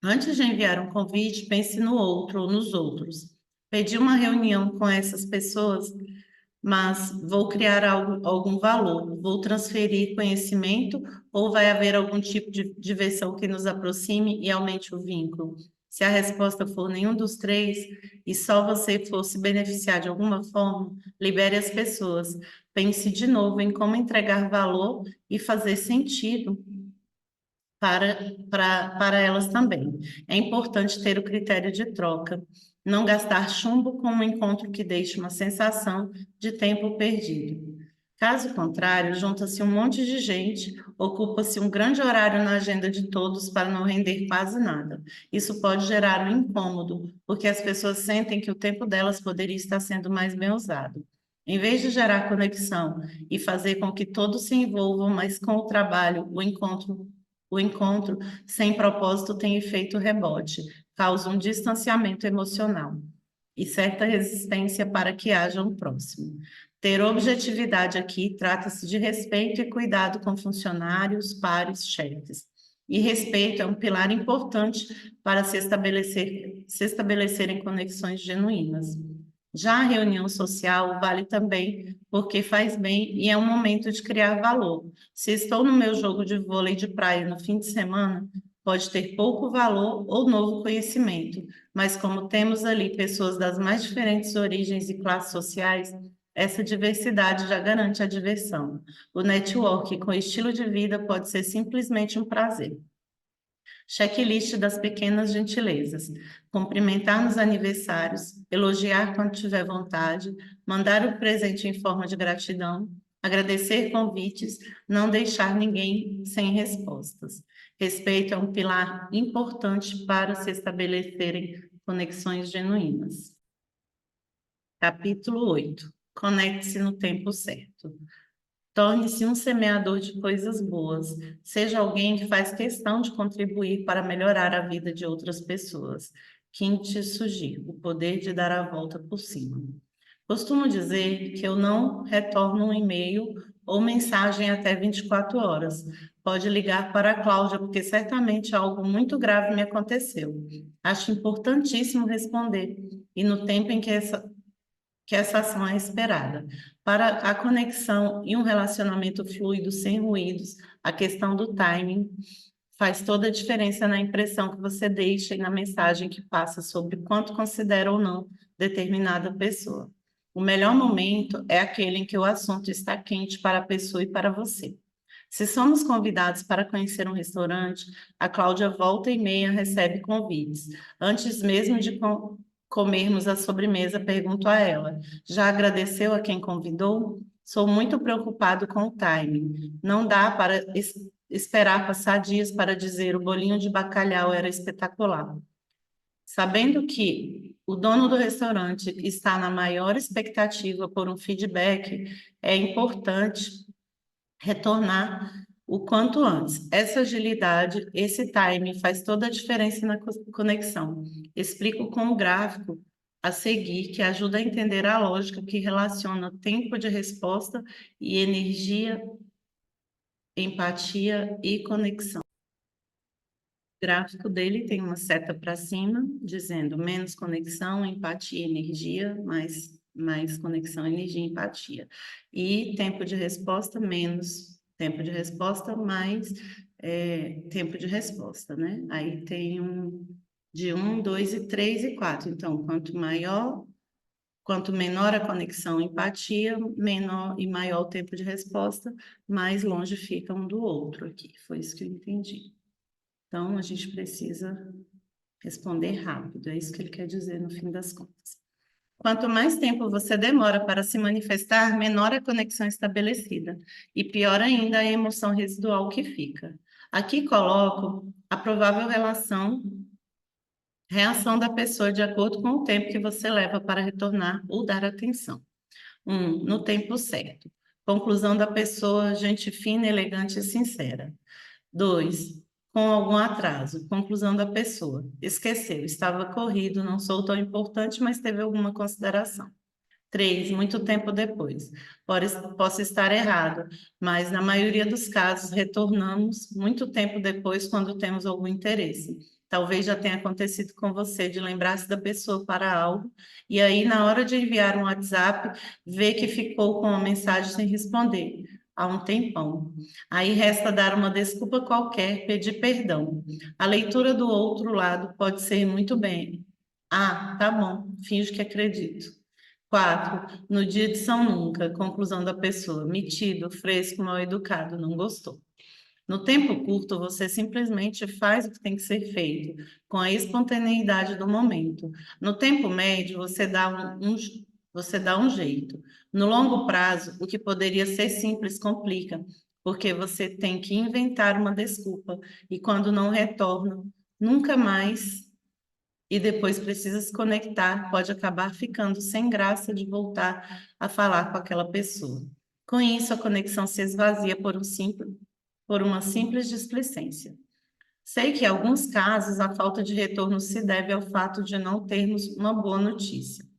Antes de enviar um convite, pense no outro ou nos outros. Pedir uma reunião com essas pessoas, mas vou criar algum valor, vou transferir conhecimento ou vai haver algum tipo de diversão que nos aproxime e aumente o vínculo? Se a resposta for nenhum dos três e só você for se beneficiar de alguma forma, libere as pessoas. Pense de novo em como entregar valor e fazer sentido para elas também. É importante ter o critério de troca, não gastar chumbo com um encontro que deixe uma sensação de tempo perdido. Caso contrário, junta-se um monte de gente, ocupa-se um grande horário na agenda de todos para não render quase nada. Isso pode gerar um incômodo, porque as pessoas sentem que o tempo delas poderia estar sendo mais bem usado. Em vez de gerar conexão e fazer com que todos se envolvam mais com o trabalho, o encontro sem propósito tem efeito rebote, causa um distanciamento emocional e certa resistência para que haja um próximo. Ter objetividade aqui trata-se de respeito e cuidado com funcionários, pares, chefes. E respeito é um pilar importante para se estabelecerem conexões genuínas. Já a reunião social vale também porque faz bem e é um momento de criar valor. Se estou no meu jogo de vôlei de praia no fim de semana, pode ter pouco valor ou novo conhecimento, mas como temos ali pessoas das mais diferentes origens e classes sociais, essa diversidade já garante a diversão. O network com estilo de vida pode ser simplesmente um prazer. Checklist das pequenas gentilezas. Cumprimentar nos aniversários, elogiar quando tiver vontade, mandar o presente em forma de gratidão, agradecer convites, não deixar ninguém sem respostas. Respeito é um pilar importante para se estabelecerem conexões genuínas. Capítulo 8. Conecte-se no tempo certo. Torne-se um semeador de coisas boas. Seja alguém que faz questão de contribuir para melhorar a vida de outras pessoas. Quinte Sugi, o poder de dar a volta por cima. Costumo dizer que eu não retorno um e-mail ou mensagem até 24 horas. Pode ligar para a Cláudia, porque certamente algo muito grave me aconteceu. Acho importantíssimo responder, e no tempo em que essa ação é esperada. Para a conexão e um relacionamento fluido, sem ruídos, a questão do timing faz toda a diferença na impressão que você deixa e na mensagem que passa sobre quanto considera ou não determinada pessoa. O melhor momento é aquele em que o assunto está quente para a pessoa e para você. Se somos convidados para conhecer um restaurante, a Cláudia volta e meia recebe convites. Antes mesmo de comermos a sobremesa, pergunto a ela: já agradeceu a quem convidou? Sou muito preocupado com o timing. Não dá para esperar passar dias para dizer o bolinho de bacalhau era espetacular. Sabendo que o dono do restaurante está na maior expectativa por um feedback, é importante retornar o quanto antes. Essa agilidade, esse time faz toda a diferença na conexão. Explico com o gráfico a seguir, que ajuda a entender a lógica que relaciona tempo de resposta e energia, empatia e conexão. O gráfico dele tem uma seta para cima, dizendo menos conexão, empatia, energia, mais conexão, energia, empatia. E tempo de resposta, menos tempo de resposta, mais tempo de resposta, né? Aí tem de 1, 2 e 3 e 4. Então, quanto menor a conexão, empatia, menor e maior o tempo de resposta, mais longe fica um do outro aqui. Foi isso que eu entendi. Então, a gente precisa responder rápido, é isso que ele quer dizer no fim das contas. Quanto mais tempo você demora para se manifestar, menor a conexão estabelecida e pior ainda a emoção residual que fica. Aqui coloco a provável reação da pessoa de acordo com o tempo que você leva para retornar ou dar atenção. 1. No tempo certo. Conclusão da pessoa, gente fina, elegante e sincera. 2. Com algum atraso. Conclusão da pessoa. Esqueceu, estava corrido, não sou tão importante, mas teve alguma consideração. 3. Muito tempo depois. Posso estar errado, mas na maioria dos casos retornamos muito tempo depois quando temos algum interesse. Talvez já tenha acontecido com você de lembrar-se da pessoa para algo, e aí, na hora de enviar um WhatsApp, ver que ficou com uma mensagem sem responder. há um tempão. Aí resta dar uma desculpa qualquer, pedir perdão. A leitura do outro lado pode ser muito bem. Ah, tá bom, finjo que acredito. 4. No dia de São Nunca, conclusão da pessoa, metido, fresco, mal educado, não gostou. No tempo curto, você simplesmente faz o que tem que ser feito, com a espontaneidade do momento. No tempo médio, você dá um jeito. No longo prazo, o que poderia ser simples complica, porque você tem que inventar uma desculpa, e quando não retorna, nunca mais, e depois precisa se conectar, pode acabar ficando sem graça de voltar a falar com aquela pessoa. Com isso, a conexão se esvazia por uma simples displicência. Sei que, em alguns casos, a falta de retorno se deve ao fato de não termos uma boa notícia.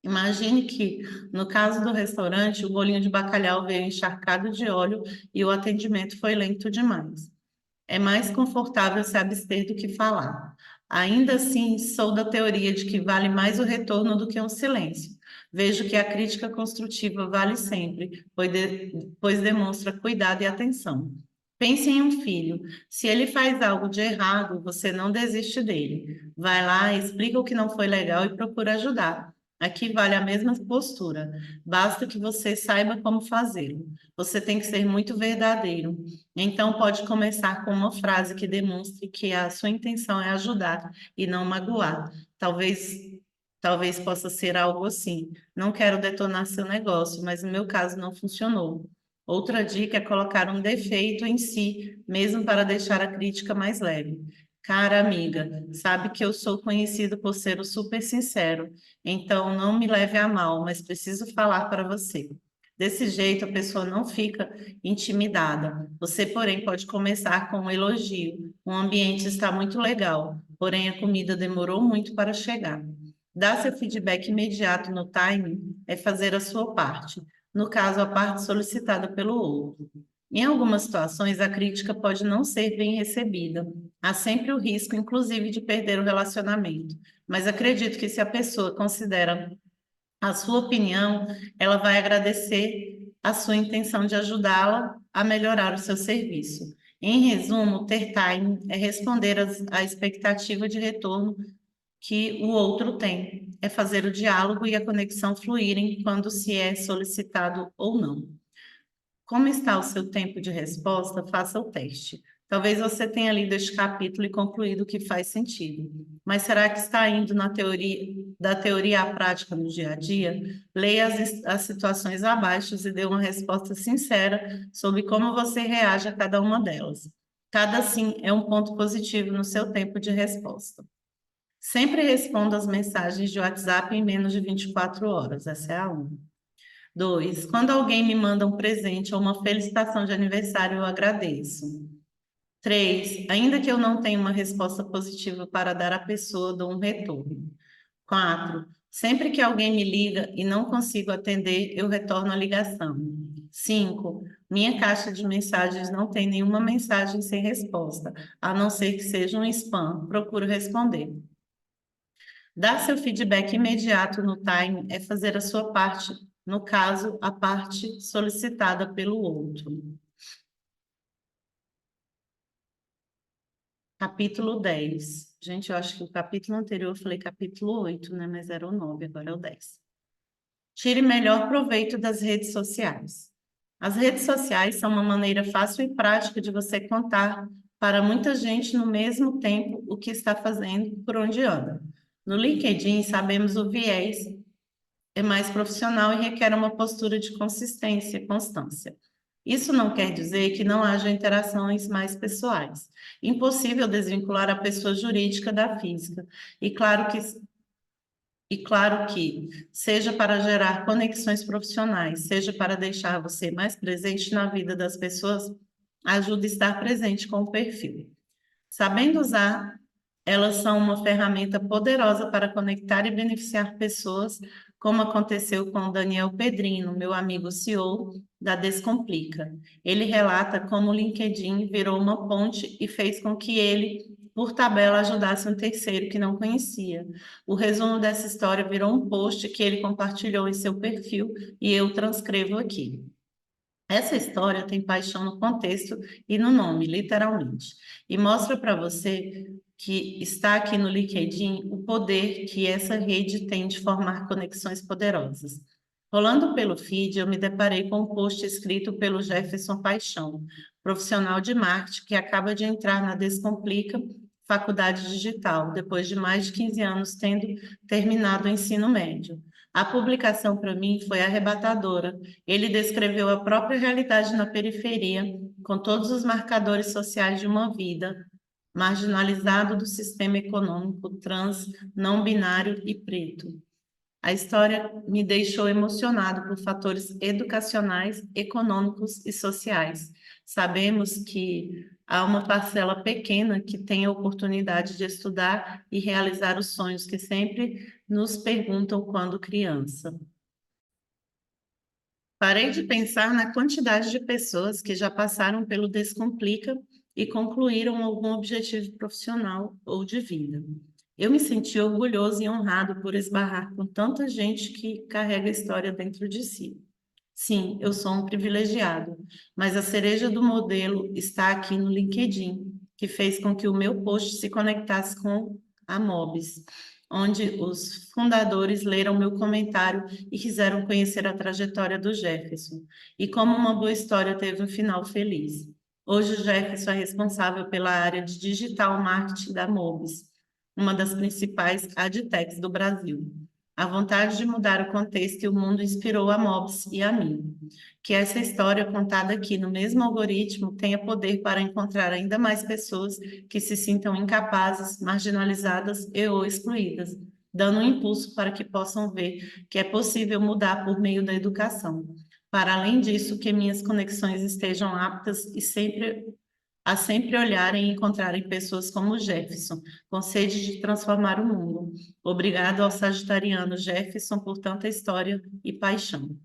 Imagine que, no caso do restaurante, o bolinho de bacalhau veio encharcado de óleo e o atendimento foi lento demais. É mais confortável se abster do que falar. Ainda assim, sou da teoria de que vale mais o retorno do que um silêncio. Vejo que a crítica construtiva vale sempre, pois demonstra cuidado e atenção. Pense em um filho. Se ele faz algo de errado, você não desiste dele. Vai lá, explica o que não foi legal e procura ajudar. Aqui vale a mesma postura. Basta que você saiba como fazê-lo. Você tem que ser muito verdadeiro. Então, pode começar com uma frase que demonstre que a sua intenção é ajudar e não magoar. Talvez, talvez possa ser algo assim. Não quero detonar seu negócio, mas no meu caso não funcionou. Outra dica é colocar um defeito em si, mesmo para deixar a crítica mais leve. Cara amiga, sabe que eu sou conhecido por ser o super sincero, então não me leve a mal, mas preciso falar para você. Desse jeito, a pessoa não fica intimidada. Você, porém, pode começar com um elogio. O ambiente está muito legal, porém a comida demorou muito para chegar. Dar seu feedback imediato no timing é fazer a sua parte, no caso, a parte solicitada pelo outro. Em algumas situações, a crítica pode não ser bem recebida. Há sempre o risco, inclusive, de perder o relacionamento. Mas acredito que se a pessoa considera a sua opinião, ela vai agradecer a sua intenção de ajudá-la a melhorar o seu serviço. Em resumo, ter time é responder à expectativa de retorno que o outro tem, é fazer o diálogo e a conexão fluírem quando se é solicitado ou não. Como está o seu tempo de resposta? Faça o teste. Talvez você tenha lido este capítulo e concluído que faz sentido. Mas será que está indo da teoria à prática no dia a dia? Leia as situações abaixo e dê uma resposta sincera sobre como você reage a cada uma delas. Cada sim é um ponto positivo no seu tempo de resposta. Sempre responda as mensagens de WhatsApp em menos de 24 horas. Essa é a 1. 2. Quando alguém me manda um presente ou uma felicitação de aniversário, eu agradeço. 3. Ainda que eu não tenha uma resposta positiva para dar à pessoa, dou um retorno. 4. Sempre que alguém me liga e não consigo atender, eu retorno a ligação. 5. Minha caixa de mensagens não tem nenhuma mensagem sem resposta, a não ser que seja um spam. Procuro responder. Dar seu feedback imediato no time é fazer a sua parte, no caso, a parte solicitada pelo outro. Capítulo 10. Gente, eu acho que o capítulo anterior eu falei capítulo 8, né? Mas era o 9, agora é o 10. Tire melhor proveito das redes sociais. As redes sociais são uma maneira fácil e prática de você contar para muita gente no mesmo tempo o que está fazendo, por onde anda. No LinkedIn, sabemos o viés é mais profissional e requer uma postura de consistência e constância. Isso não quer dizer que não haja interações mais pessoais. Impossível desvincular a pessoa jurídica da física. E claro que, seja para gerar conexões profissionais, seja para deixar você mais presente na vida das pessoas, ajuda a estar presente com o perfil. Sabendo usar, elas são uma ferramenta poderosa para conectar e beneficiar pessoas, como aconteceu com o Daniel Pedrino, meu amigo CEO da Descomplica. Ele relata como o LinkedIn virou uma ponte e fez com que ele, por tabela, ajudasse um terceiro que não conhecia. O resumo dessa história virou um post que ele compartilhou em seu perfil e eu transcrevo aqui. Essa história tem paixão no contexto e no nome, literalmente, e mostra para você que está aqui no LinkedIn o poder que essa rede tem de formar conexões poderosas. Rolando pelo feed, eu me deparei com um post escrito pelo Jefferson Paixão, profissional de marketing que acaba de entrar na Descomplica Faculdade Digital, depois de mais de 15 anos tendo terminado o ensino médio. A publicação para mim foi arrebatadora. Ele descreveu a própria realidade na periferia, com todos os marcadores sociais de uma vida, marginalizado do sistema econômico trans, não binário e preto. A história me deixou emocionado por fatores educacionais, econômicos e sociais. Sabemos que há uma parcela pequena que tem a oportunidade de estudar e realizar os sonhos que sempre nos perguntam quando criança. Parei de pensar na quantidade de pessoas que já passaram pelo Descomplica e concluíram algum objetivo profissional ou de vida. Eu me senti orgulhoso e honrado por esbarrar com tanta gente que carrega a história dentro de si. Sim, eu sou um privilegiado, mas a cereja do modelo está aqui no LinkedIn, que fez com que o meu post se conectasse com a Mobs, onde os fundadores leram meu comentário e quiseram conhecer a trajetória do Jefferson, e como uma boa história teve um final feliz. Hoje o Jefferson é responsável pela área de digital marketing da Mobs, uma das principais adtechs do Brasil. A vontade de mudar o contexto e o mundo inspirou a Mobs e a mim. Que essa história contada aqui no mesmo algoritmo tenha poder para encontrar ainda mais pessoas que se sintam incapazes, marginalizadas e ou excluídas, dando um impulso para que possam ver que é possível mudar por meio da educação. Para além disso, que minhas conexões estejam aptas e sempre olharem e encontrarem pessoas como o Jefferson, com sede de transformar o mundo. Obrigado ao sagitariano Jefferson por tanta história e paixão.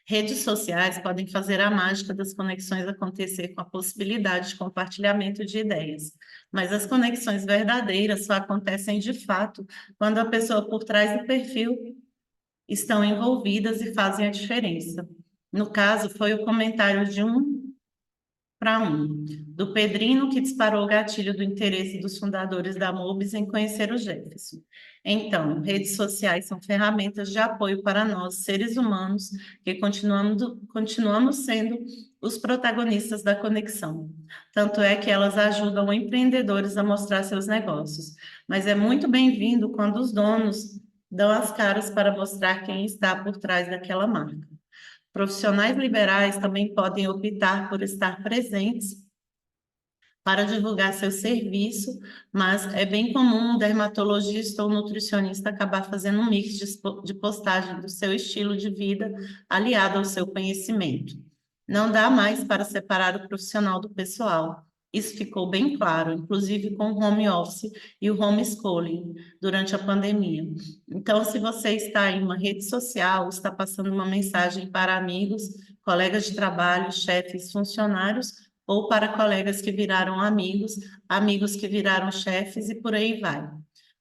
Redes sociais podem fazer a mágica das conexões acontecer com a possibilidade de compartilhamento de ideias, mas as conexões verdadeiras só acontecem de fato quando a pessoa por trás do perfil estão envolvidas e fazem a diferença. No caso, foi o comentário de um para um, do Pedrino, que disparou o gatilho do interesse dos fundadores da Mobis em conhecer o Jefferson. Então, redes sociais são ferramentas de apoio para nós, seres humanos, que continuamos sendo os protagonistas da conexão. Tanto é que elas ajudam empreendedores a mostrar seus negócios. Mas é muito bem-vindo quando os donos dão as caras para mostrar quem está por trás daquela marca. Profissionais liberais também podem optar por estar presentes para divulgar seu serviço, mas é bem comum um dermatologista ou nutricionista acabar fazendo um mix de postagem do seu estilo de vida aliado ao seu conhecimento. Não dá mais para separar o profissional do pessoal. Isso ficou bem claro, inclusive com o home office e o homeschooling durante a pandemia. Então, se você está em uma rede social, está passando uma mensagem para amigos, colegas de trabalho, chefes, funcionários, ou para colegas que viraram amigos, amigos que viraram chefes e por aí vai.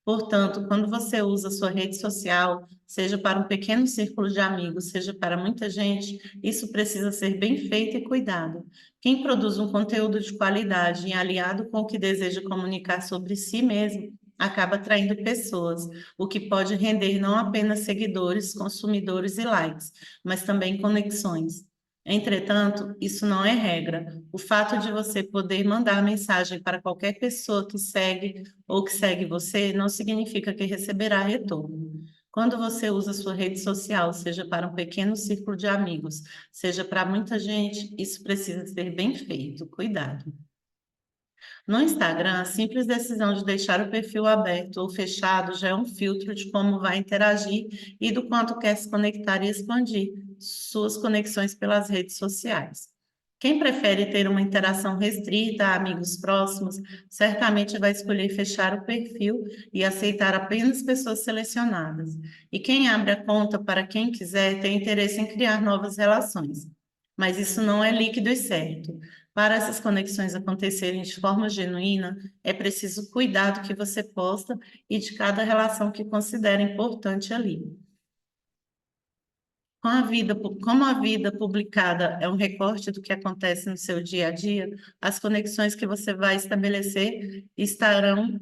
Portanto, quando você usa sua rede social, seja para um pequeno círculo de amigos, seja para muita gente, isso precisa ser bem feito e cuidado. Quem produz um conteúdo de qualidade e aliado com o que deseja comunicar sobre si mesmo, acaba atraindo pessoas, o que pode render não apenas seguidores, consumidores e likes, mas também conexões. Entretanto, isso não é regra. O fato de você poder mandar mensagem para qualquer pessoa que segue ou que segue você não significa que receberá retorno. Quando você usa sua rede social, seja para um pequeno círculo de amigos, seja para muita gente, isso precisa ser bem feito. Cuidado. No Instagram, a simples decisão de deixar o perfil aberto ou fechado já é um filtro de como vai interagir e do quanto quer se conectar e expandir suas conexões pelas redes sociais. Quem prefere ter uma interação restrita a amigos próximos, certamente vai escolher fechar o perfil e aceitar apenas pessoas selecionadas. E quem abre a conta para quem quiser tem interesse em criar novas relações. Mas isso não é líquido e certo. Para essas conexões acontecerem de forma genuína, é preciso cuidar do que você posta e de cada relação que considera importante ali. Como a vida publicada é um recorte do que acontece no seu dia a dia, as conexões que você vai estabelecer estarão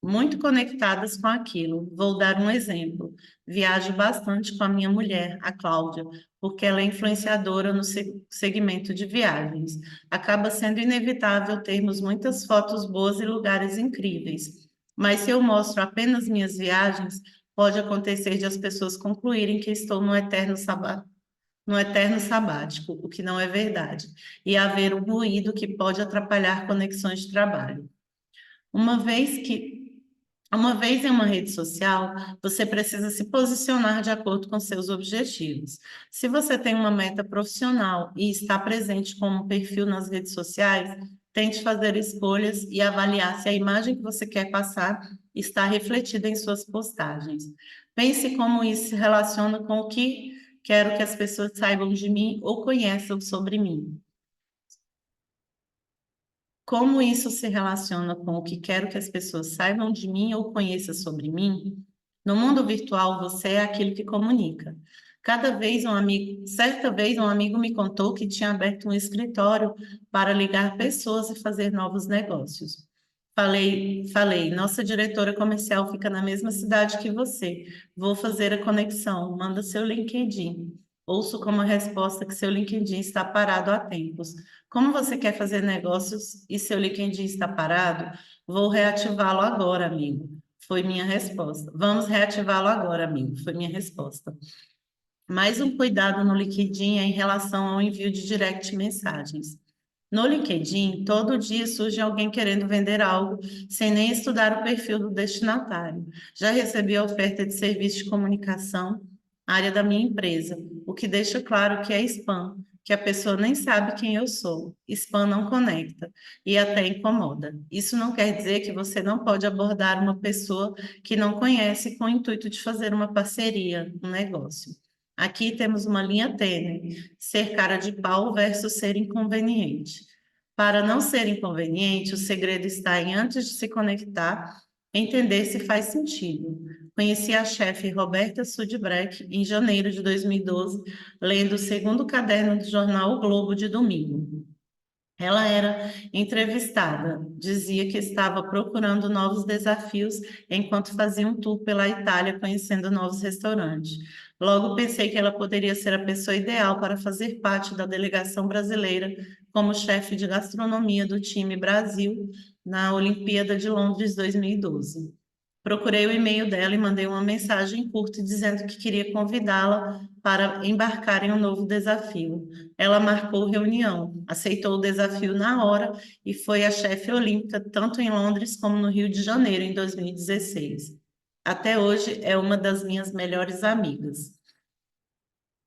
muito conectadas com aquilo. Vou dar um exemplo. Viajo bastante com a minha mulher, a Cláudia, porque ela é influenciadora no segmento de viagens. Acaba sendo inevitável termos muitas fotos boas e lugares incríveis. Mas se eu mostro apenas minhas viagens, pode acontecer de as pessoas concluírem que estou no eterno sabático, o que não é verdade, e haver um ruído que pode atrapalhar conexões de trabalho. Uma vez que uma vez em uma rede social, você precisa se posicionar de acordo com seus objetivos. Se você tem uma meta profissional e está presente com um perfil nas redes sociais, tente fazer escolhas e avaliar se a imagem que você quer passar está refletida em suas postagens. Pense como isso se relaciona com o que quero que as pessoas saibam de mim ou conheçam sobre mim. Como isso se relaciona com o que quero que as pessoas saibam de mim ou conheçam sobre mim? No mundo virtual, você é aquilo que comunica. Certa vez um amigo me contou que tinha aberto um escritório para ligar pessoas e fazer novos negócios. Falei, nossa diretora comercial fica na mesma cidade que você. Vou fazer a conexão, manda seu LinkedIn. Ouço como resposta que seu LinkedIn está parado há tempos. Como você quer fazer negócios e seu LinkedIn está parado? Vou reativá-lo agora, amigo. Foi minha resposta. Vamos reativá-lo agora, amigo. Foi minha resposta. Mais um cuidado no LinkedIn é em relação ao envio de direct mensagens. No LinkedIn, todo dia surge alguém querendo vender algo sem nem estudar o perfil do destinatário. Já recebi a oferta de serviço de comunicação, área da minha empresa, o que deixa claro que é spam, que a pessoa nem sabe quem eu sou. Spam não conecta e até incomoda. Isso não quer dizer que você não pode abordar uma pessoa que não conhece com o intuito de fazer uma parceria, um negócio. Aqui temos uma linha tênue, ser cara de pau versus ser inconveniente. Para não ser inconveniente, o segredo está em, antes de se conectar, entender se faz sentido. Conheci a chefe Roberta Sudbreck em janeiro de 2012, lendo o segundo caderno do jornal O Globo de domingo. Ela era entrevistada, dizia que estava procurando novos desafios enquanto fazia um tour pela Itália, conhecendo novos restaurantes. Logo pensei que ela poderia ser a pessoa ideal para fazer parte da delegação brasileira como chefe de gastronomia do time Brasil na Olimpíada de Londres 2012. Procurei o e-mail dela e mandei uma mensagem curta dizendo que queria convidá-la para embarcar em um novo desafio. Ela marcou reunião, aceitou o desafio na hora e foi a chefe olímpica tanto em Londres como no Rio de Janeiro em 2016. Até hoje é uma das minhas melhores amigas.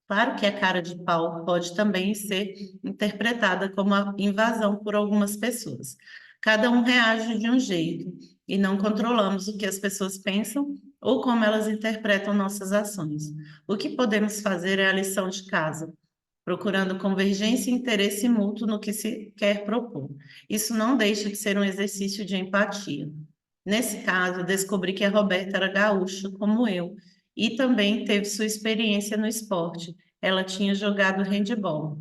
Claro que a cara de pau pode também ser interpretada como a invasão por algumas pessoas. Cada um reage de um jeito e não controlamos o que as pessoas pensam ou como elas interpretam nossas ações. O que podemos fazer é a lição de casa, procurando convergência e interesse mútuo no que se quer propor. Isso não deixa de ser um exercício de empatia. Nesse caso, descobri que a Roberta era gaúcha, como eu, e também teve sua experiência no esporte. Ela tinha jogado handebol.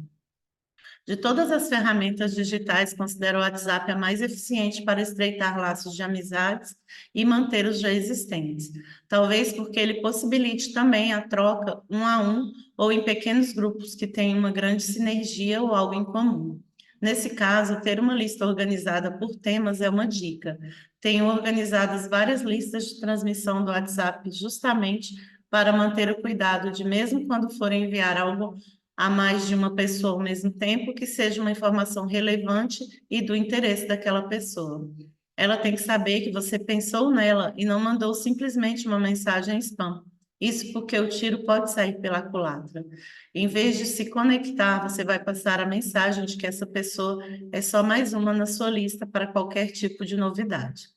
De todas as ferramentas digitais, considero o WhatsApp a mais eficiente para estreitar laços de amizades e manter os já existentes. Talvez porque ele possibilite também a troca um a um ou em pequenos grupos que têm uma grande sinergia ou algo em comum. Nesse caso, ter uma lista organizada por temas é uma dica. Tenho organizadas várias listas de transmissão do WhatsApp justamente para manter o cuidado de, mesmo quando for enviar algo a mais de uma pessoa ao mesmo tempo, que seja uma informação relevante e do interesse daquela pessoa. Ela tem que saber que você pensou nela e não mandou simplesmente uma mensagem spam. Isso porque o tiro pode sair pela culatra. Em vez de se conectar, você vai passar a mensagem de que essa pessoa é só mais uma na sua lista para qualquer tipo de novidade.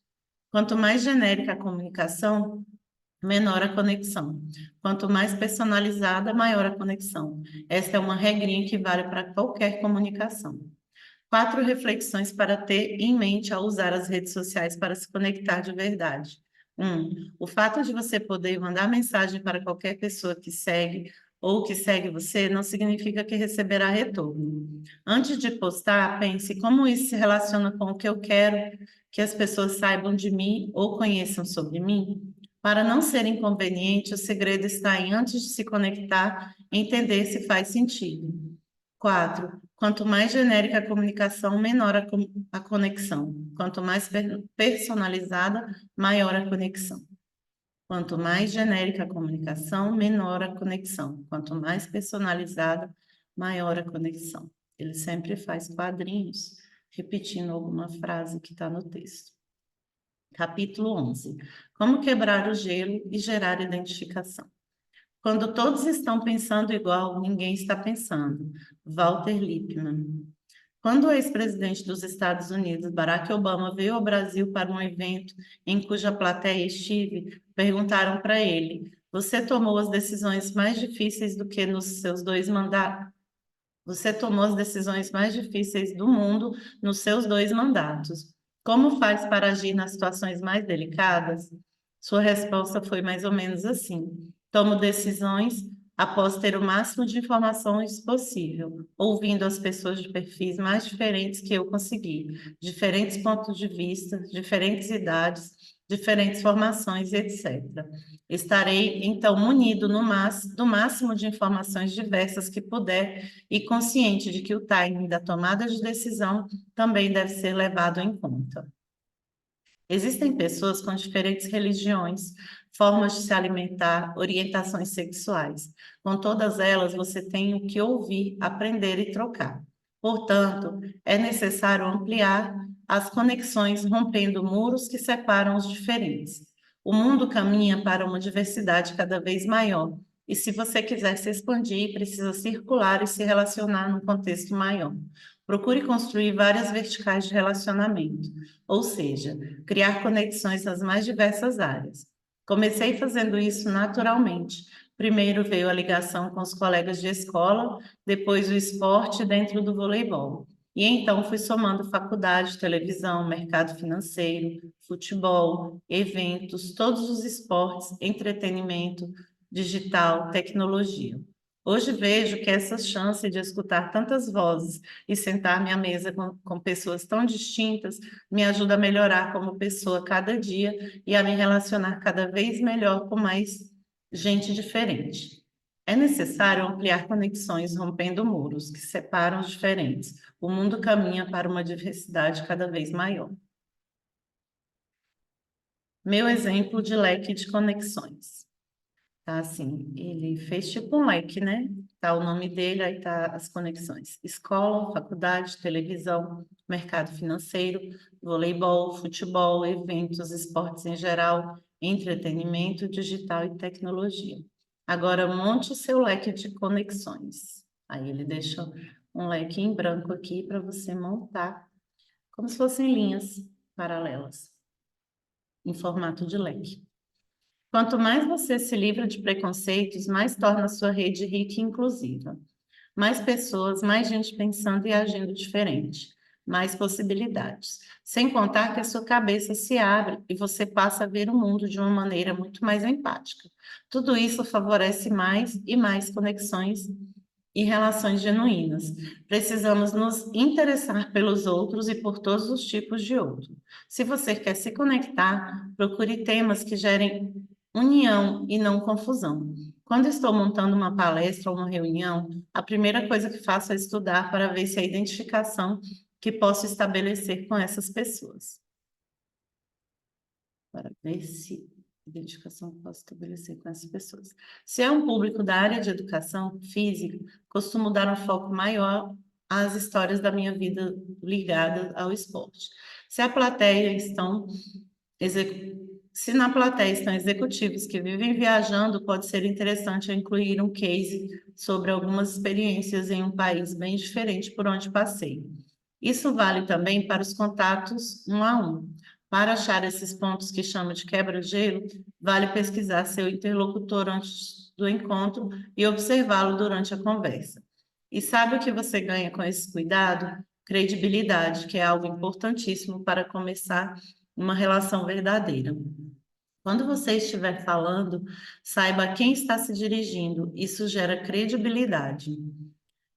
Quanto mais genérica a comunicação, menor a conexão. Quanto mais personalizada, maior a conexão. Esta é uma regrinha que vale para qualquer comunicação. 4 reflexões para ter em mente ao usar as redes sociais para se conectar de verdade. O fato de você poder mandar mensagem para qualquer pessoa que segue ou que segue você não significa que receberá retorno. Antes de postar, pense como isso se relaciona com o que eu quero que as pessoas saibam de mim ou conheçam sobre mim. Para não ser inconveniente, o segredo está em, antes de se conectar, entender se faz sentido. 4. Quanto mais genérica a comunicação, menor a conexão. Quanto mais personalizada, maior a conexão. Quanto mais genérica a comunicação, menor a conexão. Quanto mais personalizada, maior a conexão. Ele sempre faz quadrinhos, repetindo alguma frase que está no texto. Capítulo 11. Como quebrar o gelo e gerar identificação. Quando todos estão pensando igual, ninguém está pensando. Walter Lippmann. Quando o ex-presidente dos Estados Unidos, Barack Obama, veio ao Brasil para um evento em cuja plateia estive, perguntaram para ele: Você tomou as decisões mais difíceis do que nos seus dois mandatos? Você tomou as decisões mais difíceis do mundo nos seus dois mandatos. Como faz para agir nas situações mais delicadas? Sua resposta foi mais ou menos assim: tomo decisões após ter o máximo de informações possível, ouvindo as pessoas de perfis mais diferentes que eu consegui, diferentes pontos de vista, diferentes idades, diferentes formações, etc. Estarei, então, munido do máximo de informações diversas que puder e consciente de que o timing da tomada de decisão também deve ser levado em conta. Existem pessoas com diferentes religiões, formas de se alimentar, orientações sexuais. Com todas elas, você tem o que ouvir, aprender e trocar. Portanto, é necessário ampliar as conexões, rompendo muros que separam os diferentes. O mundo caminha para uma diversidade cada vez maior, e se você quiser se expandir, precisa circular e se relacionar num contexto maior. Procure construir várias verticais de relacionamento, ou seja, criar conexões nas mais diversas áreas. Comecei fazendo isso naturalmente. Primeiro veio a ligação com os colegas de escola, depois o esporte dentro do voleibol. E então fui somando faculdade, televisão, mercado financeiro, futebol, eventos, todos os esportes, entretenimento, digital, tecnologia. Hoje vejo que essa chance de escutar tantas vozes e sentar-me à mesa com pessoas tão distintas me ajuda a melhorar como pessoa cada dia e a me relacionar cada vez melhor com mais gente diferente. É necessário ampliar conexões, rompendo muros que separam os diferentes. O mundo caminha para uma diversidade cada vez maior. Meu exemplo de leque de conexões. Tá assim, ele fez tipo um leque, né? Tá o nome dele, aí tá as conexões. Escola, faculdade, televisão, mercado financeiro, voleibol, futebol, eventos, esportes em geral, entretenimento, digital e tecnologia. Agora monte seu leque de conexões. Aí ele deixa um leque em branco aqui para você montar, como se fossem linhas paralelas, em formato de leque. Quanto mais você se livra de preconceitos, mais torna a sua rede rica e inclusiva. Mais pessoas, mais gente pensando e agindo diferente. Mais possibilidades. Sem contar que a sua cabeça se abre e você passa a ver o mundo de uma maneira muito mais empática. Tudo isso favorece mais e mais conexões e relações genuínas. Precisamos nos interessar pelos outros e por todos os tipos de outro. Se você quer se conectar, procure temas que gerem união e não confusão. Quando estou montando uma palestra ou uma reunião, a primeira coisa que faço é estudar para ver se a identificação que posso estabelecer com essas pessoas. Para ver se identificação que posso estabelecer com essas pessoas. Se é um público da área de educação física, costumo dar um foco maior às histórias da minha vida ligadas ao esporte. Se a plateia estão Se na plateia estão executivos que vivem viajando, pode ser interessante eu incluir um case sobre algumas experiências em um país bem diferente por onde passei. Isso vale também para os contatos um a um. Para achar esses pontos que chamo de quebra-gelo, vale pesquisar seu interlocutor antes do encontro e observá-lo durante a conversa. E sabe o que você ganha com esse cuidado? Credibilidade, que é algo importantíssimo para começar uma relação verdadeira. Quando você estiver falando, saiba a quem está se dirigindo. Isso gera credibilidade.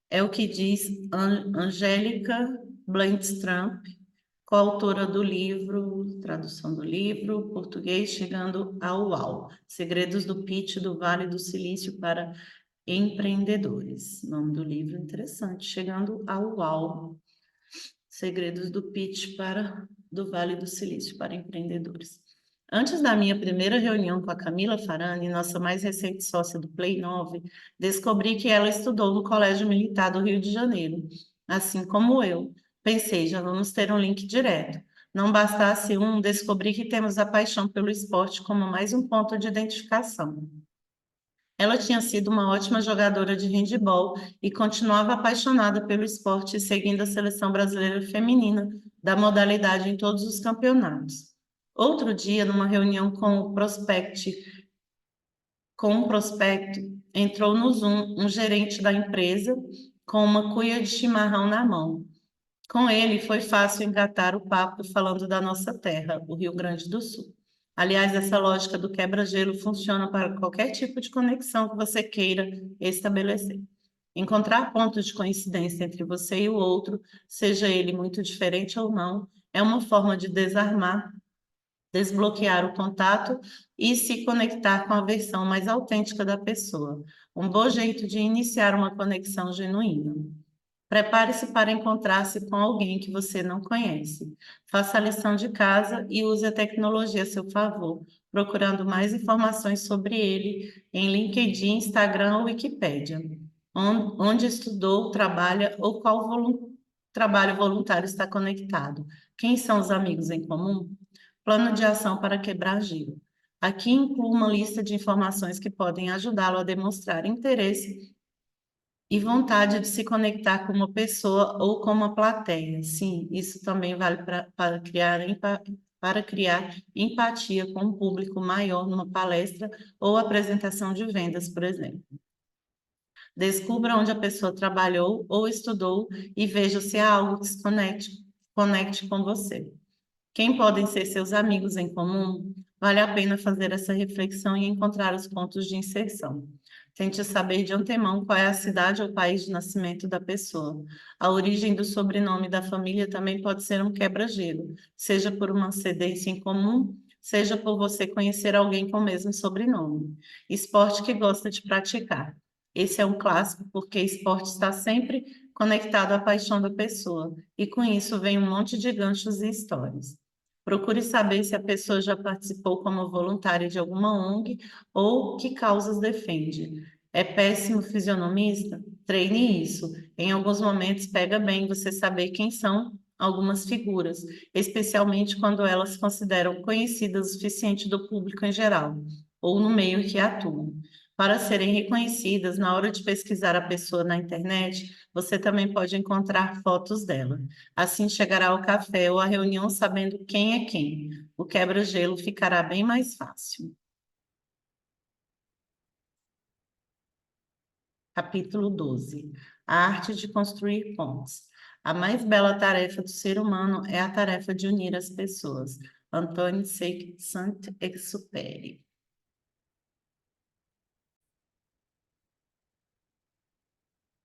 É o que diz Angélica Blendström, coautora do livro, tradução do livro, português, Chegando ao UAU, Segredos do Pitch do Vale do Silício para Empreendedores. Nome do livro interessante, Chegando ao UAU, Segredos do Pitch do Vale do Silício para Empreendedores. Antes da minha primeira reunião com a Camila Farani, nossa mais recente sócia do Play 9, descobri que ela estudou no Colégio Militar do Rio de Janeiro, assim como eu. Pensei, já vamos ter um link direto. Não bastasse um, descobri que temos a paixão pelo esporte como mais um ponto de identificação. Ela tinha sido uma ótima jogadora de handebol e continuava apaixonada pelo esporte, seguindo a seleção brasileira feminina da modalidade em todos os campeonatos. Outro dia, numa reunião com um prospecto, entrou no Zoom um gerente da empresa com uma cuia de chimarrão na mão. Com ele foi fácil engatar o papo falando da nossa terra, o Rio Grande do Sul. Aliás, essa lógica do quebra-gelo funciona para qualquer tipo de conexão que você queira estabelecer. Encontrar pontos de coincidência entre você e o outro, seja ele muito diferente ou não, é uma forma de desarmar, desbloquear o contato e se conectar com a versão mais autêntica da pessoa. Um bom jeito de iniciar uma conexão genuína. Prepare-se para encontrar-se com alguém que você não conhece. Faça a lição de casa e use a tecnologia a seu favor, procurando mais informações sobre ele em LinkedIn, Instagram ou Wikipédia, onde estudou, trabalha ou qual trabalho voluntário está conectado. Quem são os amigos em comum? Plano de ação para quebrar gelo. Aqui incluo uma lista de informações que podem ajudá-lo a demonstrar interesse e vontade de se conectar com uma pessoa ou com uma plateia. Sim, isso também vale para criar empatia com um público maior numa palestra ou apresentação de vendas, por exemplo. Descubra onde a pessoa trabalhou ou estudou e veja se há algo que se conecte com você. Quem podem ser seus amigos em comum? Vale a pena fazer essa reflexão e encontrar os pontos de inserção. Tente saber de antemão qual é a cidade ou país de nascimento da pessoa. A origem do sobrenome da família também pode ser um quebra-gelo, seja por uma ascendência em comum, seja por você conhecer alguém com o mesmo sobrenome. Esporte que gosta de praticar. Esse é um clássico porque esporte está sempre conectado à paixão da pessoa, e com isso vem um monte de ganchos e histórias. Procure saber se a pessoa já participou como voluntária de alguma ONG ou que causas defende. É péssimo fisionomista? Treine isso. Em alguns momentos pega bem você saber quem são algumas figuras, especialmente quando elas se consideram conhecidas o suficiente do público em geral, ou no meio em que atuam. Para serem reconhecidas, na hora de pesquisar a pessoa na internet, você também pode encontrar fotos dela. Assim chegará ao café ou à reunião sabendo quem é quem. O quebra-gelo ficará bem mais fácil. Capítulo 12. A arte de construir pontes. A mais bela tarefa do ser humano é a tarefa de unir as pessoas. Antoine de Saint-Exupéry.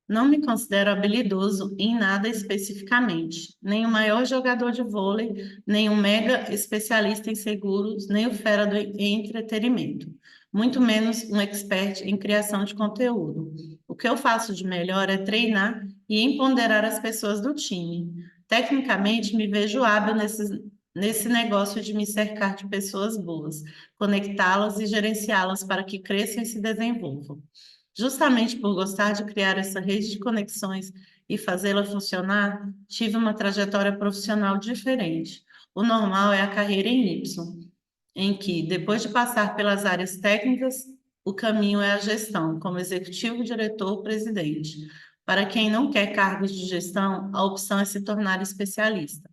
Não me considero habilidoso em nada especificamente, nem o maior jogador de vôlei, nem um mega especialista em seguros, nem o fera do entretenimento, muito menos um expert em criação de conteúdo. O que eu faço de melhor é treinar e empoderar as pessoas do time. Tecnicamente, me vejo hábil nesse negócio de me cercar de pessoas boas, conectá-las e gerenciá-las para que cresçam e se desenvolvam. Justamente por gostar de criar essa rede de conexões e fazê-la funcionar, tive uma trajetória profissional diferente. O normal é a carreira em Y, em que, depois de passar pelas áreas técnicas, o caminho é a gestão, como executivo, diretor, presidente. Para quem não quer cargos de gestão, a opção é se tornar especialista.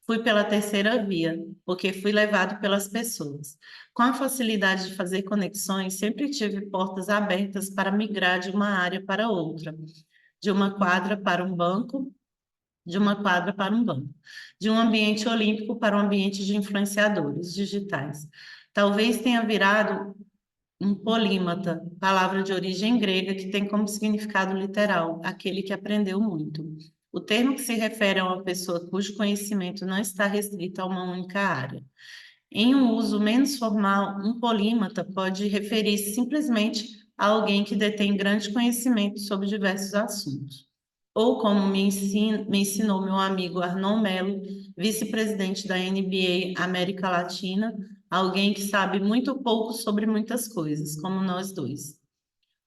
Fui pela terceira via, porque fui levado pelas pessoas. Com a facilidade de fazer conexões, sempre tive portas abertas para migrar de uma área para outra, de uma quadra para um banco, de uma quadra para um banco, de um ambiente olímpico para um ambiente de influenciadores digitais. Talvez tenha virado um polímata, palavra de origem grega que tem como significado literal, aquele que aprendeu muito. O termo que se refere a uma pessoa cujo conhecimento não está restrito a uma única área. Em um uso menos formal, um polímata pode referir-se simplesmente a alguém que detém grande conhecimento sobre diversos assuntos. Ou como me ensinou meu amigo Arnon Melo, vice-presidente da NBA América Latina, alguém que sabe muito pouco sobre muitas coisas, como nós dois.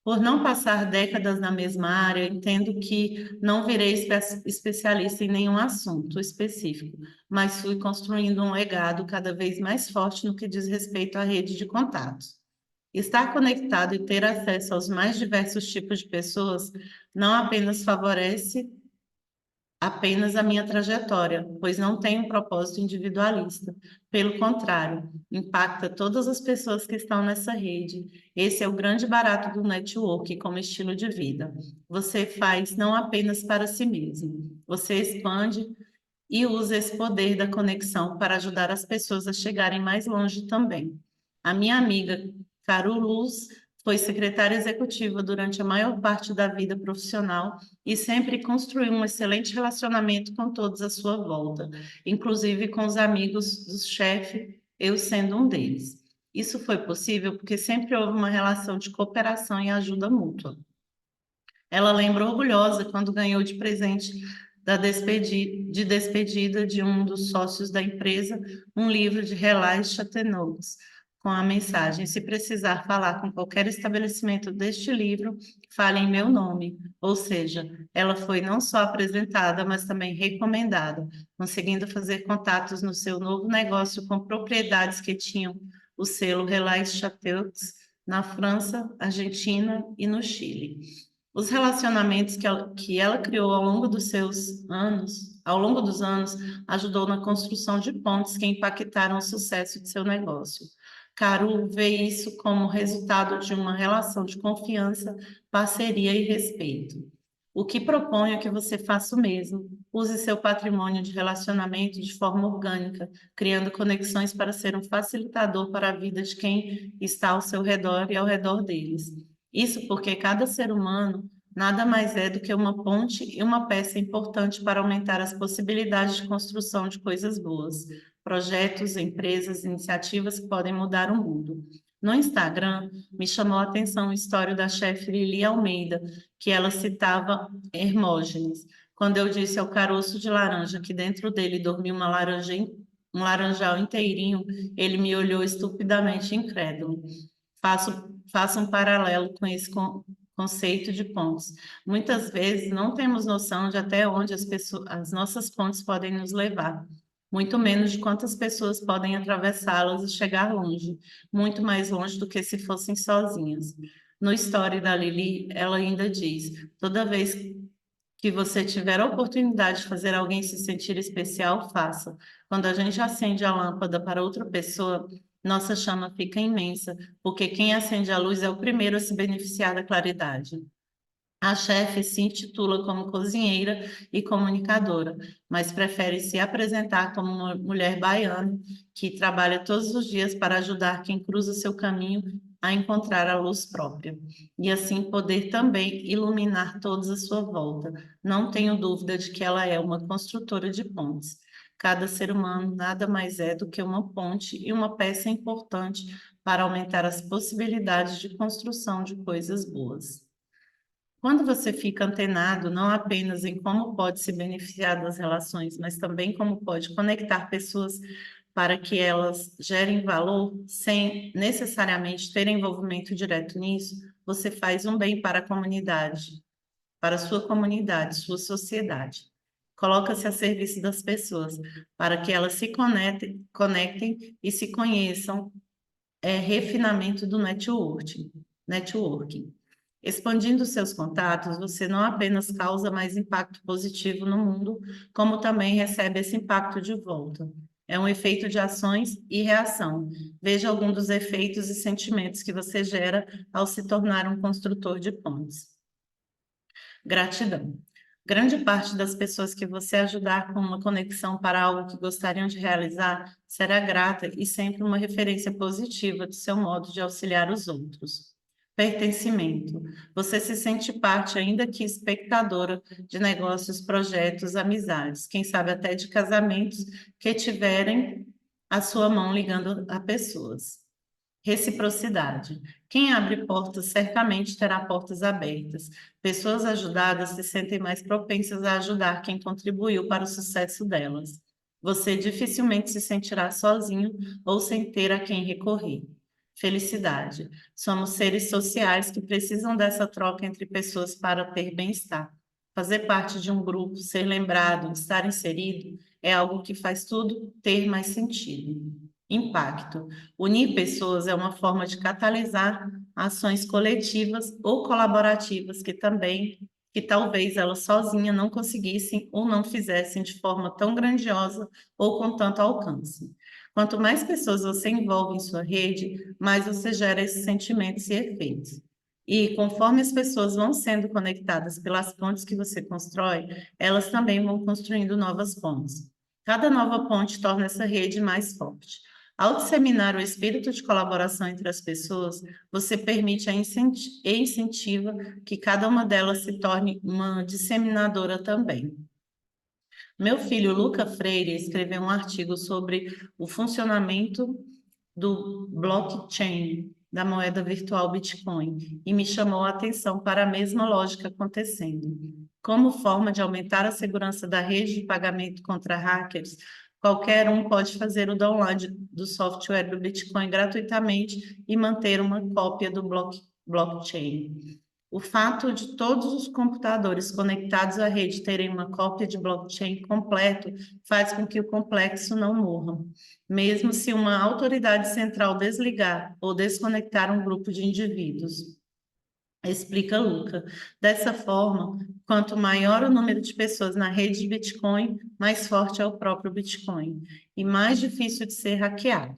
Por não passar décadas na mesma área, entendo que não virei especialista em nenhum assunto específico, mas fui construindo um legado cada vez mais forte no que diz respeito à rede de contatos. Estar conectado e ter acesso aos mais diversos tipos de pessoas não apenas favorece apenas a minha trajetória, pois não tem um propósito individualista. Pelo contrário, impacta todas as pessoas que estão nessa rede. Esse é o grande barato do network como estilo de vida. Você faz não apenas para si mesmo, você expande e usa esse poder da conexão para ajudar as pessoas a chegarem mais longe também. A minha amiga Caru Luz foi secretária executiva durante a maior parte da vida profissional e sempre construiu um excelente relacionamento com todos à sua volta, inclusive com os amigos do chefe, eu sendo um deles. Isso foi possível porque sempre houve uma relação de cooperação e ajuda mútua. Ela lembra orgulhosa quando ganhou de presente de despedida de um dos sócios da empresa um livro de Relais Chateauneuf, com a mensagem: se precisar falar com qualquer estabelecimento deste livro, fale em meu nome. Ou seja, ela foi não só apresentada, mas também recomendada, conseguindo fazer contatos no seu novo negócio com propriedades que tinham o selo Relais Chateauneuf na França, Argentina e no Chile. Os relacionamentos que ela criou ao longo dos anos, ajudou na construção de pontes que impactaram o sucesso de seu negócio. Caru vê isso como resultado de uma relação de confiança, parceria e respeito. O que proponho é que você faça o mesmo. Use seu patrimônio de relacionamento de forma orgânica, criando conexões para ser um facilitador para a vida de quem está ao seu redor e ao redor deles. Isso porque cada ser humano nada mais é do que uma ponte e uma peça importante para aumentar as possibilidades de construção de coisas boas, projetos, empresas, iniciativas que podem mudar o mundo. No Instagram, me chamou a atenção a história da chefe Lili Almeida, que ela citava Hermógenes, quando eu disse ao caroço de laranja que dentro dele dormia um laranjal inteirinho, ele me olhou estupidamente incrédulo. Faço um paralelo com esse conceito de pontes. Muitas vezes não temos noção de até onde as nossas pontes podem nos levar, muito menos de quantas pessoas podem atravessá-las e chegar longe, muito mais longe do que se fossem sozinhas. No Story da Lili, ela ainda diz: toda vez que você tiver a oportunidade de fazer alguém se sentir especial, faça. Quando a gente acende a lâmpada para outra pessoa, nossa chama fica imensa, porque quem acende a luz é o primeiro a se beneficiar da claridade. A chefe se intitula como cozinheira e comunicadora, mas prefere se apresentar como uma mulher baiana que trabalha todos os dias para ajudar quem cruza seu caminho a encontrar a luz própria e assim poder também iluminar todos à sua volta. Não tenho dúvida de que ela é uma construtora de pontes. Cada ser humano nada mais é do que uma ponte e uma peça importante para aumentar as possibilidades de construção de coisas boas. Quando você fica antenado não apenas em como pode se beneficiar das relações, mas também como pode conectar pessoas para que elas gerem valor sem necessariamente ter envolvimento direto nisso, você faz um bem para a comunidade, para a sua comunidade, sua sociedade. Coloca-se a serviço das pessoas para que elas se conectem e se conheçam. É refinamento do networking. Expandindo seus contatos, você não apenas causa mais impacto positivo no mundo, como também recebe esse impacto de volta. É um efeito de ações e reação. Veja algum dos efeitos e sentimentos que você gera ao se tornar um construtor de pontes. Gratidão. Grande parte das pessoas que você ajudar com uma conexão para algo que gostariam de realizar será grata e sempre uma referência positiva do seu modo de auxiliar os outros. Pertencimento. Você se sente parte, ainda que espectadora, de negócios, projetos, amizades, quem sabe até de casamentos que tiverem a sua mão ligando a pessoas. Reciprocidade. Quem abre portas certamente terá portas abertas. Pessoas ajudadas se sentem mais propensas a ajudar quem contribuiu para o sucesso delas. Você dificilmente se sentirá sozinho ou sem ter a quem recorrer. Felicidade. Somos seres sociais que precisam dessa troca entre pessoas para ter bem-estar. Fazer parte de um grupo, ser lembrado, estar inserido, é algo que faz tudo ter mais sentido. Impacto. Unir pessoas é uma forma de catalisar ações coletivas ou colaborativas que talvez elas sozinhas não conseguissem ou não fizessem de forma tão grandiosa ou com tanto alcance. Quanto mais pessoas você envolve em sua rede, mais você gera esses sentimentos e efeitos. E conforme as pessoas vão sendo conectadas pelas pontes que você constrói, elas também vão construindo novas pontes. Cada nova ponte torna essa rede mais forte. Ao disseminar o espírito de colaboração entre as pessoas, você permite e incentiva que cada uma delas se torne uma disseminadora também. Meu filho Luca Freire escreveu um artigo sobre o funcionamento do blockchain, da moeda virtual Bitcoin, e me chamou a atenção para a mesma lógica acontecendo. Como forma de aumentar a segurança da rede de pagamento contra hackers, qualquer um pode fazer o download do software do Bitcoin gratuitamente e manter uma cópia do blockchain. O fato de todos os computadores conectados à rede terem uma cópia de blockchain completo faz com que o complexo não morra, mesmo se uma autoridade central desligar ou desconectar um grupo de indivíduos. Explica Luca. Dessa forma, quanto maior o número de pessoas na rede de Bitcoin, mais forte é o próprio Bitcoin e mais difícil de ser hackeado.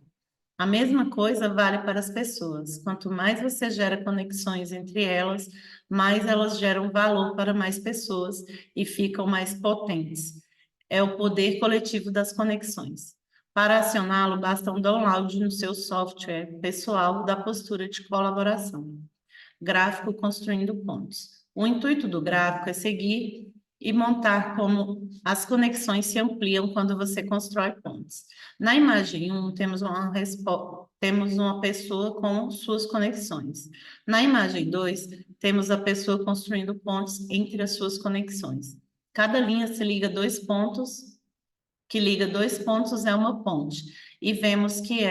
A mesma coisa vale para as pessoas. Quanto mais você gera conexões entre elas, mais elas geram valor para mais pessoas e ficam mais potentes. É o poder coletivo das conexões. Para acioná-lo, basta um download no seu software pessoal da postura de colaboração. Gráfico construindo pontos. O intuito do gráfico é seguir e montar como as conexões se ampliam quando você constrói pontes. Na imagem 1, temos uma pessoa com suas conexões. Na imagem 2, temos a pessoa construindo pontes entre as suas conexões. Cada linha se liga dois pontos, que liga dois pontos é uma ponte, e vemos que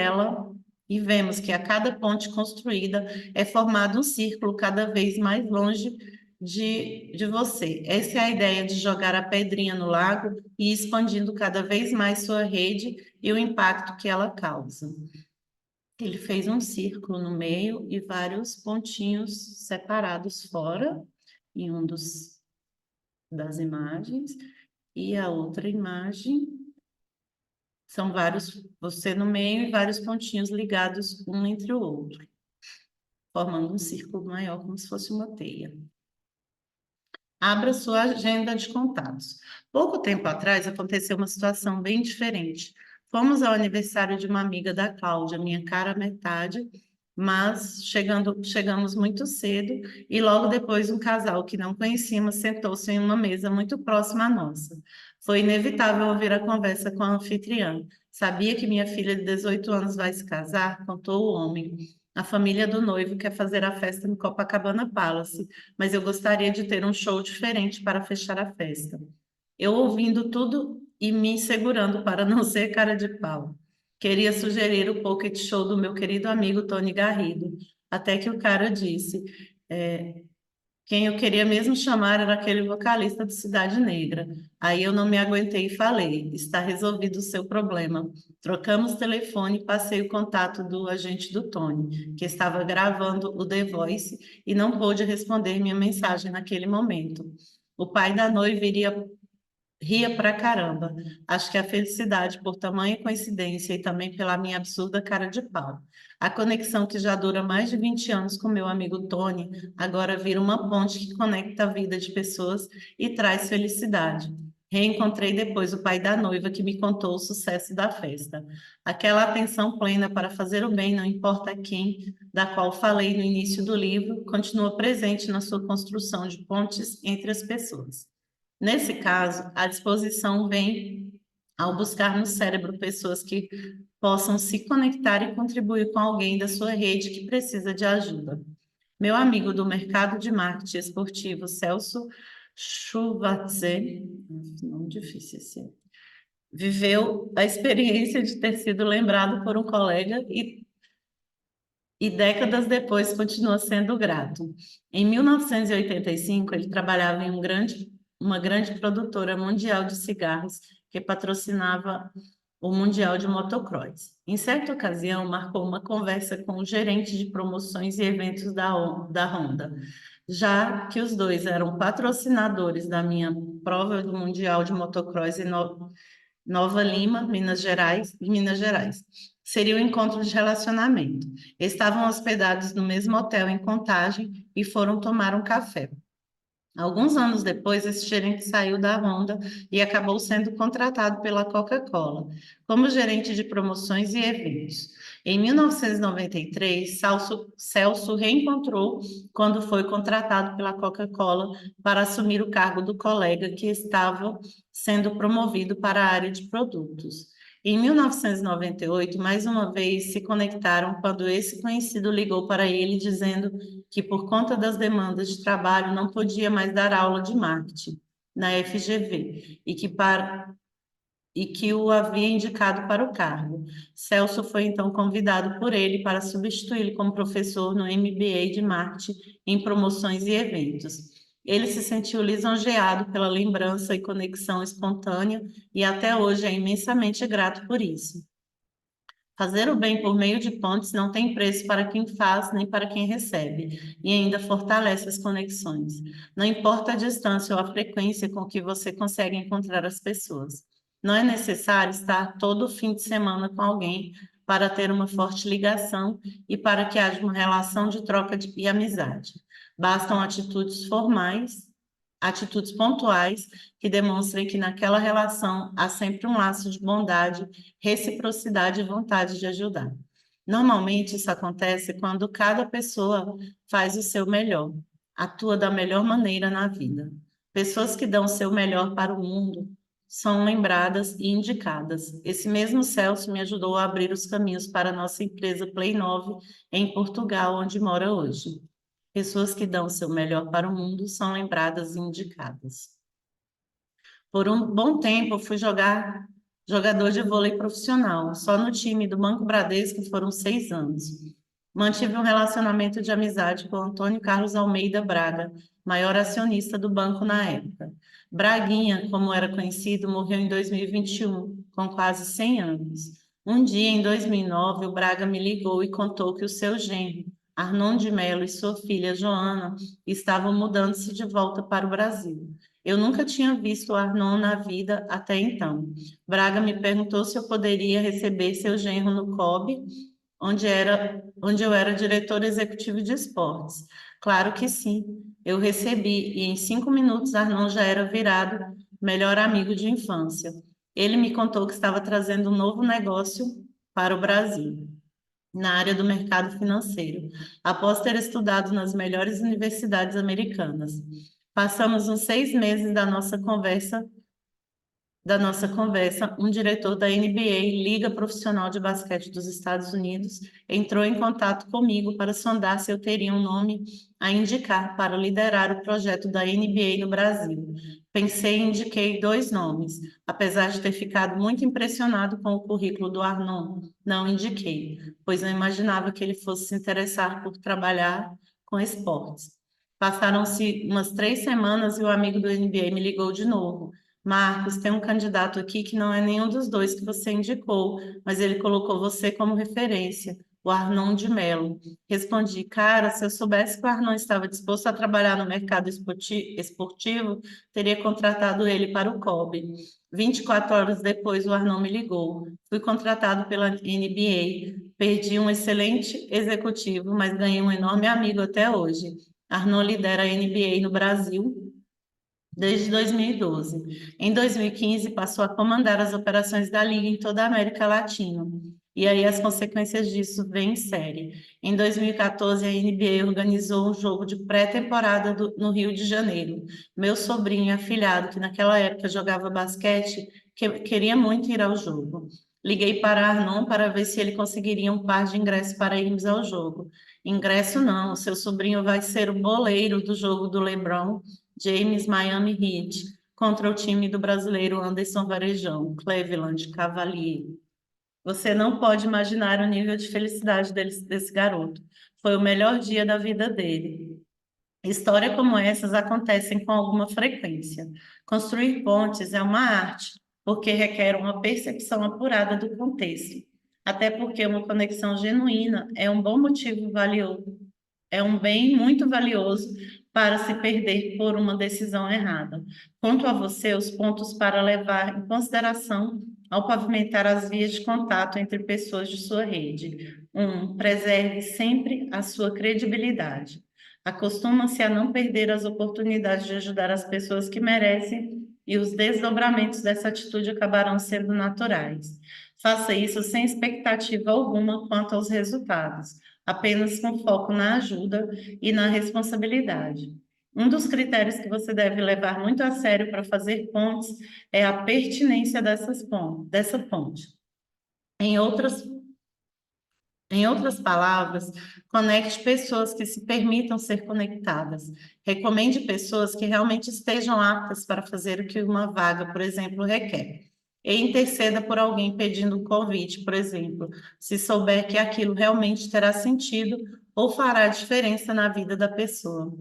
a cada ponte construída é formado um círculo cada vez mais longe de você. Essa é a ideia de jogar a pedrinha no lago e expandindo cada vez mais sua rede e o impacto que ela causa. Ele fez um círculo no meio e vários pontinhos separados fora, em das imagens, e a outra imagem são vários, você no meio e vários pontinhos ligados um entre o outro, formando um círculo maior, como se fosse uma teia. Abra sua agenda de contatos. Pouco tempo atrás aconteceu uma situação bem diferente. Fomos ao aniversário de uma amiga da Cláudia, minha cara metade, mas chegamos muito cedo e logo depois um casal que não conhecíamos sentou-se em uma mesa muito próxima à nossa. Foi inevitável ouvir a conversa com a anfitriã. Sabia que minha filha de 18 anos vai se casar? Contou o homem. A família do noivo quer fazer a festa no Copacabana Palace, mas eu gostaria de ter um show diferente para fechar a festa. Eu ouvindo tudo e me segurando para não ser cara de pau. Queria sugerir o pocket show do meu querido amigo Tony Garrido, até que o cara disse, quem eu queria mesmo chamar era aquele vocalista do Cidade Negra. Aí eu não me aguentei e falei, está resolvido o seu problema. Trocamos telefone e passei o contato do agente do Tony, que estava gravando o The Voice e não pôde responder minha mensagem naquele momento. O pai da noiva iria Ria pra caramba. Acho que a felicidade por tamanha coincidência e também pela minha absurda cara de pau. A conexão que já dura mais de 20 anos com meu amigo Tony, agora vira uma ponte que conecta a vida de pessoas e traz felicidade. Reencontrei depois o pai da noiva que me contou o sucesso da festa. Aquela atenção plena para fazer o bem, não importa a quem, da qual falei no início do livro, continua presente na sua construção de pontes entre as pessoas. Nesse caso, a disposição vem ao buscar no cérebro pessoas que possam se conectar e contribuir com alguém da sua rede que precisa de ajuda. Meu amigo do mercado de marketing esportivo, Celso Chuvatze, nome difícil esse, viveu a experiência de ter sido lembrado por um colega e décadas depois continua sendo grato. Em 1985, ele trabalhava em uma grande produtora mundial de cigarros que patrocinava o Mundial de Motocross. Em certa ocasião, marcou uma conversa com o gerente de promoções e eventos da Honda, já que os dois eram patrocinadores da minha prova do Mundial de Motocross Nova Lima, Minas Gerais. Seria um encontro de relacionamento. Estavam hospedados no mesmo hotel em Contagem e foram tomar um café. Alguns anos depois, esse gerente saiu da Honda e acabou sendo contratado pela Coca-Cola como gerente de promoções e eventos. Em 1993, Celso reencontrou quando foi contratado pela Coca-Cola para assumir o cargo do colega que estava sendo promovido para a área de produtos. Em 1998, mais uma vez se conectaram quando esse conhecido ligou para ele dizendo que, por conta das demandas de trabalho, não podia mais dar aula de marketing na FGV e que o havia indicado para o cargo. Celso foi então convidado por ele para substituí-lo como professor no MBA de marketing em promoções e eventos. Ele se sentiu lisonjeado pela lembrança e conexão espontânea e até hoje é imensamente grato por isso. Fazer o bem por meio de pontes não tem preço para quem faz nem para quem recebe, e ainda fortalece as conexões. Não importa a distância ou a frequência com que você consegue encontrar as pessoas. Não é necessário estar todo fim de semana com alguém para ter uma forte ligação e para que haja uma relação de troca e amizade. Bastam atitudes pontuais que demonstrem que naquela relação há sempre um laço de bondade, reciprocidade e vontade de ajudar. Normalmente isso acontece quando cada pessoa faz o seu melhor, atua da melhor maneira na vida. Pessoas que dão o seu melhor para o mundo são lembradas e indicadas. Esse mesmo Celso me ajudou a abrir os caminhos para a nossa empresa Play 9 em Portugal, onde mora hoje. Pessoas que dão o seu melhor para o mundo são lembradas e indicadas. Por um bom tempo, eu fui jogador de vôlei profissional. Só no time do Banco Bradesco foram 6 anos. Mantive um relacionamento de amizade com Antônio Carlos Almeida Braga, maior acionista do banco na época. Braguinha, como era conhecido, morreu em 2021, com quase 100 anos. Um dia, em 2009, o Braga me ligou e contou que o seu genro, Arnon de Mello, e sua filha, Joana, estavam mudando-se de volta para o Brasil. Eu nunca tinha visto o Arnon na vida até então. Braga me perguntou se eu poderia receber seu genro no COB, onde eu era diretor executivo de esportes. Claro que sim, eu recebi, e em 5 minutos Arnon já era virado melhor amigo de infância. Ele me contou que estava trazendo um novo negócio para o Brasil, na área do mercado financeiro, após ter estudado nas melhores universidades americanas. Passamos uns 6 meses da nossa conversa, um diretor da NBA, Liga Profissional de Basquete dos Estados Unidos, entrou em contato comigo para sondar se eu teria um nome a indicar para liderar o projeto da NBA no Brasil. Pensei e indiquei 2 nomes. Apesar de ter ficado muito impressionado com o currículo do Arnon, não indiquei, pois não imaginava que ele fosse se interessar por trabalhar com esportes. Passaram-se umas 3 semanas e o amigo do NBA me ligou de novo. Marcos, tem um candidato aqui que não é nenhum dos dois que você indicou, mas ele colocou você como referência. o Arnon de Mello. Respondi, cara, se eu soubesse que o Arnon estava disposto a trabalhar no mercado esportivo, teria contratado ele para o COB. 24 horas depois, o Arnon me ligou. Fui contratado pela NBA. Perdi um excelente executivo, mas ganhei um enorme amigo até hoje. Arnon lidera a NBA no Brasil desde 2012. Em 2015, passou a comandar as operações da Liga em toda a América Latina. E aí as consequências disso vêm em série. Em 2014, a NBA organizou um jogo de pré-temporada no Rio de Janeiro. Meu sobrinho afilhado, que naquela época jogava basquete, queria muito ir ao jogo. Liguei para Arnon para ver se ele conseguiria um par de ingressos para irmos ao jogo. Ingresso não, seu sobrinho vai ser o boleiro do jogo do LeBron James Miami Heat contra o time do brasileiro Anderson Varejão, Cleveland Cavalier. Você não pode imaginar o nível de felicidade desse garoto. Foi o melhor dia da vida dele. Histórias como essas acontecem com alguma frequência. Construir pontes é uma arte, porque requer uma percepção apurada do contexto. Até porque uma conexão genuína é um bom motivo valioso, é um bem muito valioso para se perder por uma decisão errada. Conto a você os pontos para levar em consideração ao pavimentar as vias de contato entre pessoas de sua rede. 1. Preserve sempre a sua credibilidade. Acostuma-se a não perder as oportunidades de ajudar as pessoas que merecem e os desdobramentos dessa atitude acabarão sendo naturais. Faça isso sem expectativa alguma quanto aos resultados, apenas com foco na ajuda e na responsabilidade. Um dos critérios que você deve levar muito a sério para fazer pontes é a pertinência dessa ponte. Em outras em outras palavras, conecte pessoas que se permitam ser conectadas. Recomende pessoas que realmente estejam aptas para fazer o que uma vaga, por exemplo, requer. E interceda por alguém pedindo um convite, por exemplo, se souber que aquilo realmente terá sentido ou fará diferença na vida da pessoa.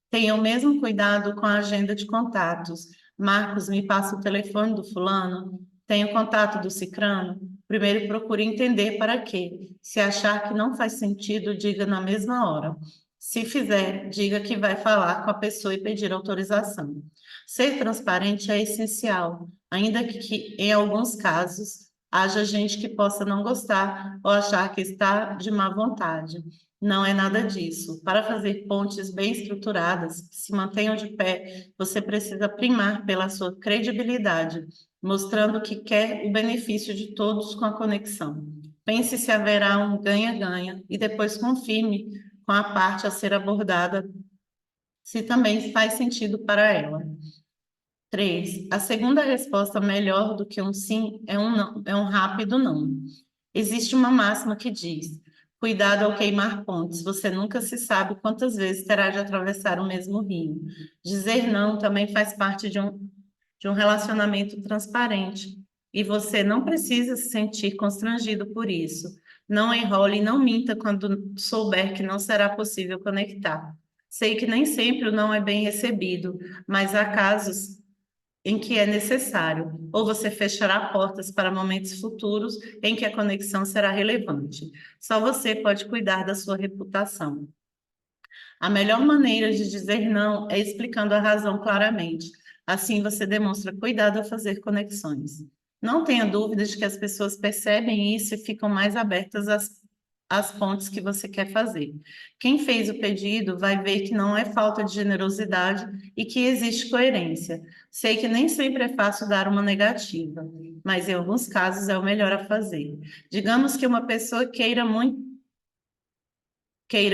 Tenha o mesmo cuidado com a agenda de contatos. Marcos, me passa o telefone do fulano. Tenho contato do cicrano. Primeiro procure entender para quê. Se achar que não faz sentido, diga na mesma hora. Se fizer, diga que vai falar com a pessoa e pedir autorização. Ser transparente é essencial, ainda que em alguns casos haja gente que possa não gostar ou achar que está de má vontade. Não é nada disso. Para fazer pontes bem estruturadas, que se mantenham de pé, você precisa primar pela sua credibilidade, mostrando que quer o benefício de todos com a conexão. Pense se haverá um ganha-ganha e depois confirme com a parte a ser abordada se também faz sentido para ela. 3. A segunda resposta melhor do que um sim é um não, é um rápido não. Existe uma máxima que diz: cuidado ao queimar pontes, você nunca se sabe quantas vezes terá de atravessar o mesmo rio. Dizer não também faz parte de um relacionamento transparente. E você não precisa se sentir constrangido por isso. Não enrole e não minta quando souber que não será possível conectar. Sei que nem sempre o não é bem recebido, mas há casos em que é necessário, ou você fechará portas para momentos futuros em que a conexão será relevante. Só você pode cuidar da sua reputação. A melhor maneira de dizer não é explicando a razão claramente. Assim você demonstra cuidado ao fazer conexões. Não tenha dúvidas de que as pessoas percebem isso e ficam mais abertas às pontes que você quer fazer. Quem fez o pedido vai ver que não é falta de generosidade e que existe coerência. Sei que nem sempre é fácil dar uma negativa, mas em alguns casos é o melhor a fazer. Digamos que uma pessoa queira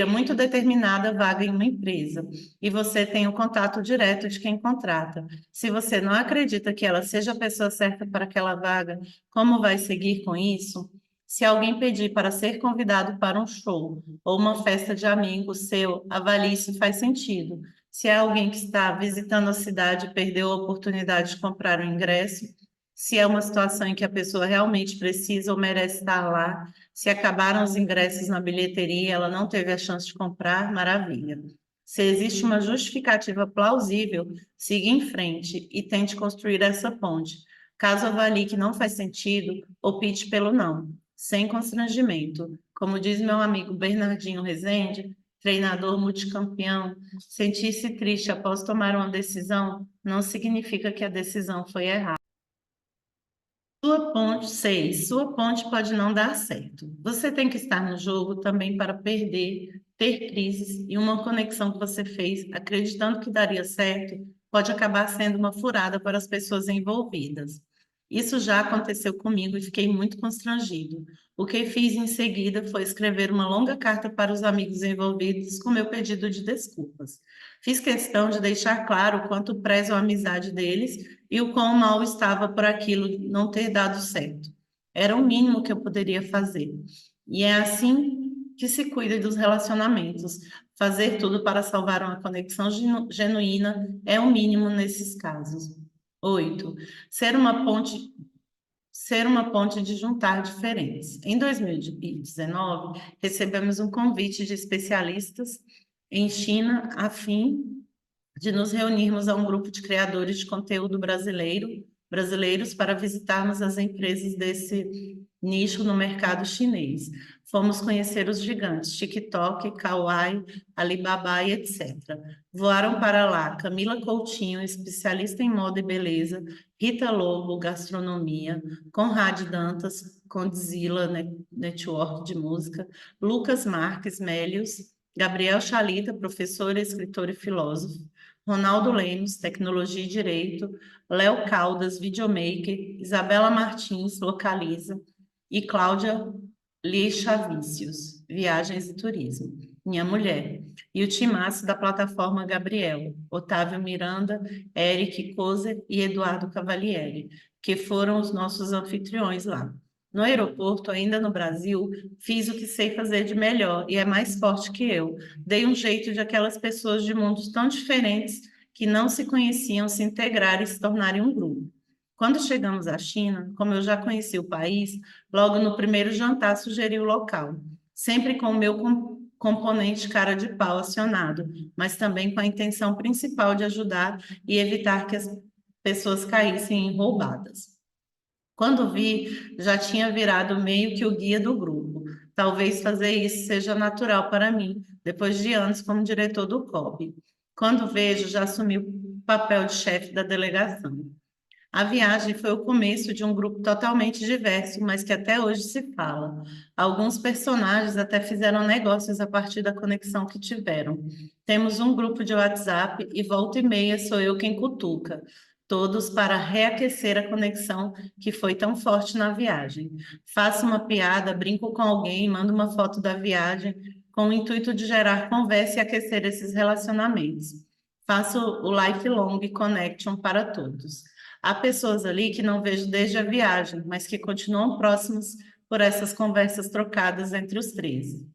muito determinada vaga em uma empresa e você tem o contato direto de quem contrata. Se você não acredita que ela seja a pessoa certa para aquela vaga, como vai seguir com isso? Se alguém pedir para ser convidado para um show ou uma festa de amigos seu, avalie se faz sentido. Se é alguém que está visitando a cidade e perdeu a oportunidade de comprar o ingresso, se é uma situação em que a pessoa realmente precisa ou merece estar lá, se acabaram os ingressos na bilheteria, ela não teve a chance de comprar, maravilha. Se existe uma justificativa plausível, siga em frente e tente construir essa ponte. Caso avalie que não faz sentido, opte pelo não, sem constrangimento. Como diz meu amigo Bernardinho Rezende, treinador multicampeão, sentir-se triste após tomar uma decisão não significa que a decisão foi errada. Sua ponte, 6. Sua ponte pode não dar certo. Você tem que estar no jogo também para perder, ter crises e uma conexão que você fez acreditando que daria certo pode acabar sendo uma furada para as pessoas envolvidas. Isso já aconteceu comigo e fiquei muito constrangido. O que fiz em seguida foi escrever uma longa carta para os amigos envolvidos com meu pedido de desculpas. Fiz questão de deixar claro o quanto prezo a amizade deles e o quão mal estava por aquilo não ter dado certo. Era o mínimo que eu poderia fazer. E é assim que se cuida dos relacionamentos. Fazer tudo para salvar uma conexão genuína é o mínimo nesses casos. 8. Ser uma ponte ser uma ponte de juntar diferentes. Em 2019, recebemos um convite de especialistas em China a fim de nos reunirmos a um grupo de criadores de conteúdo brasileiros para visitarmos as empresas desse nicho no mercado chinês. Fomos conhecer os gigantes, TikTok, Kawaii, Alibaba e etc. Voaram para lá Camila Coutinho, especialista em moda e beleza, Rita Lobo, gastronomia, Conrad Dantas, Condzilla Network de música, Lucas Marques Melios, Gabriel Chalita, professor, escritor e filósofo, Ronaldo Lemos, Tecnologia e Direito, Léo Caldas, Videomaker, Isabela Martins, Localiza, e Cláudia Lichavicius, Viagens e Turismo, minha mulher, e o timaço da plataforma Gabriel, Otávio Miranda, Eric Kozer e Eduardo Cavalieri, que foram os nossos anfitriões lá. No aeroporto, ainda no Brasil, fiz o que sei fazer de melhor e é mais forte que eu. Dei um jeito de aquelas pessoas de mundos tão diferentes que não se conheciam se integrarem e se tornarem um grupo. Quando chegamos à China, como eu já conhecia o país, logo no primeiro jantar sugeri o local, sempre com o meu componente cara de pau acionado, mas também com a intenção principal de ajudar e evitar que as pessoas caíssem em roubadas. Quando vi, já tinha virado meio que o guia do grupo. Talvez fazer isso seja natural para mim, depois de anos como diretor do COB. Quando vejo, já assumi o papel de chefe da delegação. A viagem foi o começo de um grupo totalmente diverso, mas que até hoje se fala. Alguns personagens até fizeram negócios a partir da conexão que tiveram. Temos um grupo de WhatsApp e volta e meia sou eu quem cutuca, todos para reaquecer a conexão que foi tão forte na viagem. Faço uma piada, brinco com alguém, mando uma foto da viagem, com o intuito de gerar conversa e aquecer esses relacionamentos. Faço o lifelong connection para todos. Há pessoas ali que não vejo desde a viagem, mas que continuam próximas por essas conversas trocadas entre os 13.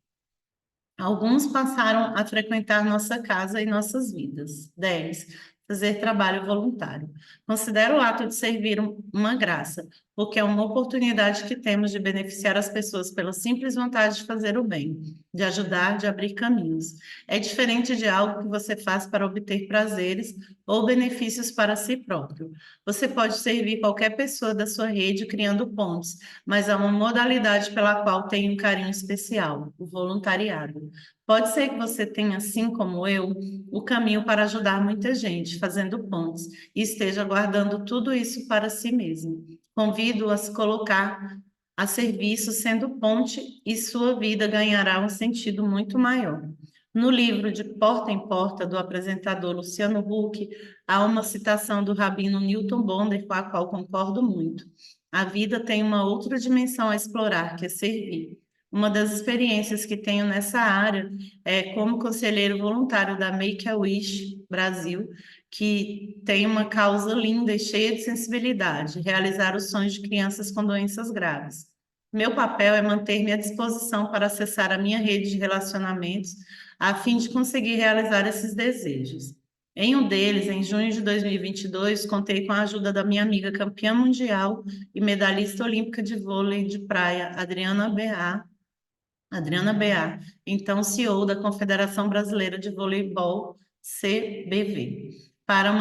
Alguns passaram a frequentar nossa casa e nossas vidas. 10. Fazer trabalho voluntário. Considero o ato de servir uma graça, porque é uma oportunidade que temos de beneficiar as pessoas pela simples vontade de fazer o bem, de ajudar, de abrir caminhos. É diferente de algo que você faz para obter prazeres ou benefícios para si próprio. Você pode servir qualquer pessoa da sua rede criando pontes, mas há uma modalidade pela qual tenho um carinho especial, o voluntariado. Pode ser que você tenha, assim como eu, o caminho para ajudar muita gente, fazendo pontes, e esteja guardando tudo isso para si mesmo. Convido-o a se colocar a serviço, sendo ponte, e sua vida ganhará um sentido muito maior. No livro De Porta em Porta, do apresentador Luciano Huck, há uma citação do rabino Newton Bonder, com a qual concordo muito. A vida tem uma outra dimensão a explorar, que é servir. Uma das experiências que tenho nessa área é como conselheiro voluntário da Make-A-Wish Brasil, que tem uma causa linda e cheia de sensibilidade, realizar os sonhos de crianças com doenças graves. Meu papel é manter-me à disposição para acessar a minha rede de relacionamentos, a fim de conseguir realizar esses desejos. Em um deles, em junho de 2022, contei com a ajuda da minha amiga campeã mundial e medalhista olímpica de vôlei de praia, Adriana BA, então CEO da Confederação Brasileira de Voleibol, CBV, para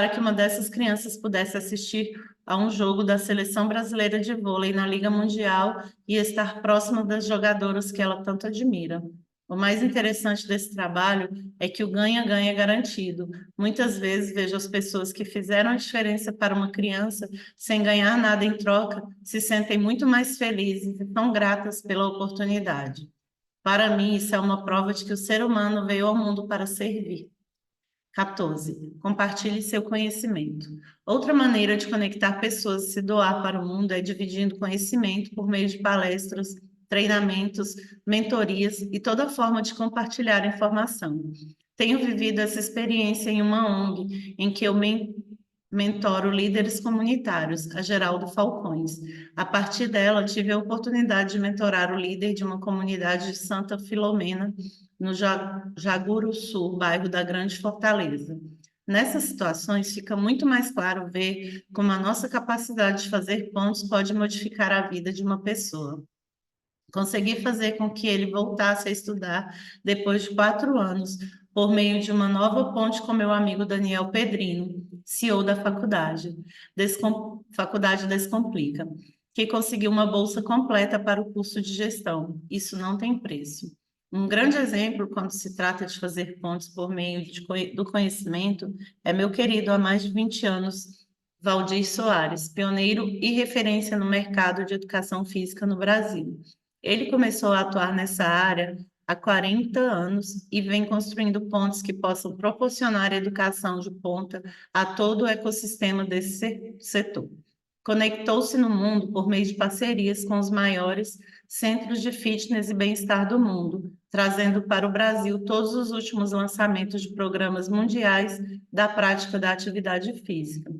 que uma dessas crianças pudesse assistir a um jogo da Seleção Brasileira de Vôlei na Liga Mundial e estar próxima das jogadoras que ela tanto admira. O mais interessante desse trabalho é que o ganha-ganha é garantido. Muitas vezes vejo as pessoas que fizeram a diferença para uma criança sem ganhar nada em troca, se sentem muito mais felizes e tão gratas pela oportunidade. Para mim, isso é uma prova de que o ser humano veio ao mundo para servir. 14. Compartilhe seu conhecimento. Outra maneira de conectar pessoas e se doar para o mundo é dividindo conhecimento por meio de palestras, treinamentos, mentorias e toda forma de compartilhar informação. Tenho vivido essa experiência em uma ONG, em que eu mentoro líderes comunitários, a Geraldo Falcões. A partir dela, tive a oportunidade de mentorar o líder de uma comunidade de Santa Filomena, no Jaguru Sul, bairro da Grande Fortaleza. Nessas situações, fica muito mais claro ver como a nossa capacidade de fazer pontos pode modificar a vida de uma pessoa. Consegui fazer com que ele voltasse a estudar depois de 4 anos, por meio de uma nova ponte com meu amigo Daniel Pedrino, CEO da faculdade, Faculdade Descomplica, que conseguiu uma bolsa completa para o curso de gestão. Isso não tem preço. Um grande exemplo, quando se trata de fazer pontes por meio do conhecimento, é meu querido há mais de 20 anos, Valdir Soares, pioneiro e referência no mercado de educação física no Brasil. Ele começou a atuar nessa área há 40 anos e vem construindo pontes que possam proporcionar educação de ponta a todo o ecossistema desse setor. Conectou-se no mundo por meio de parcerias com os maiores centros de fitness e bem-estar do mundo, trazendo para o Brasil todos os últimos lançamentos de programas mundiais da prática da atividade física.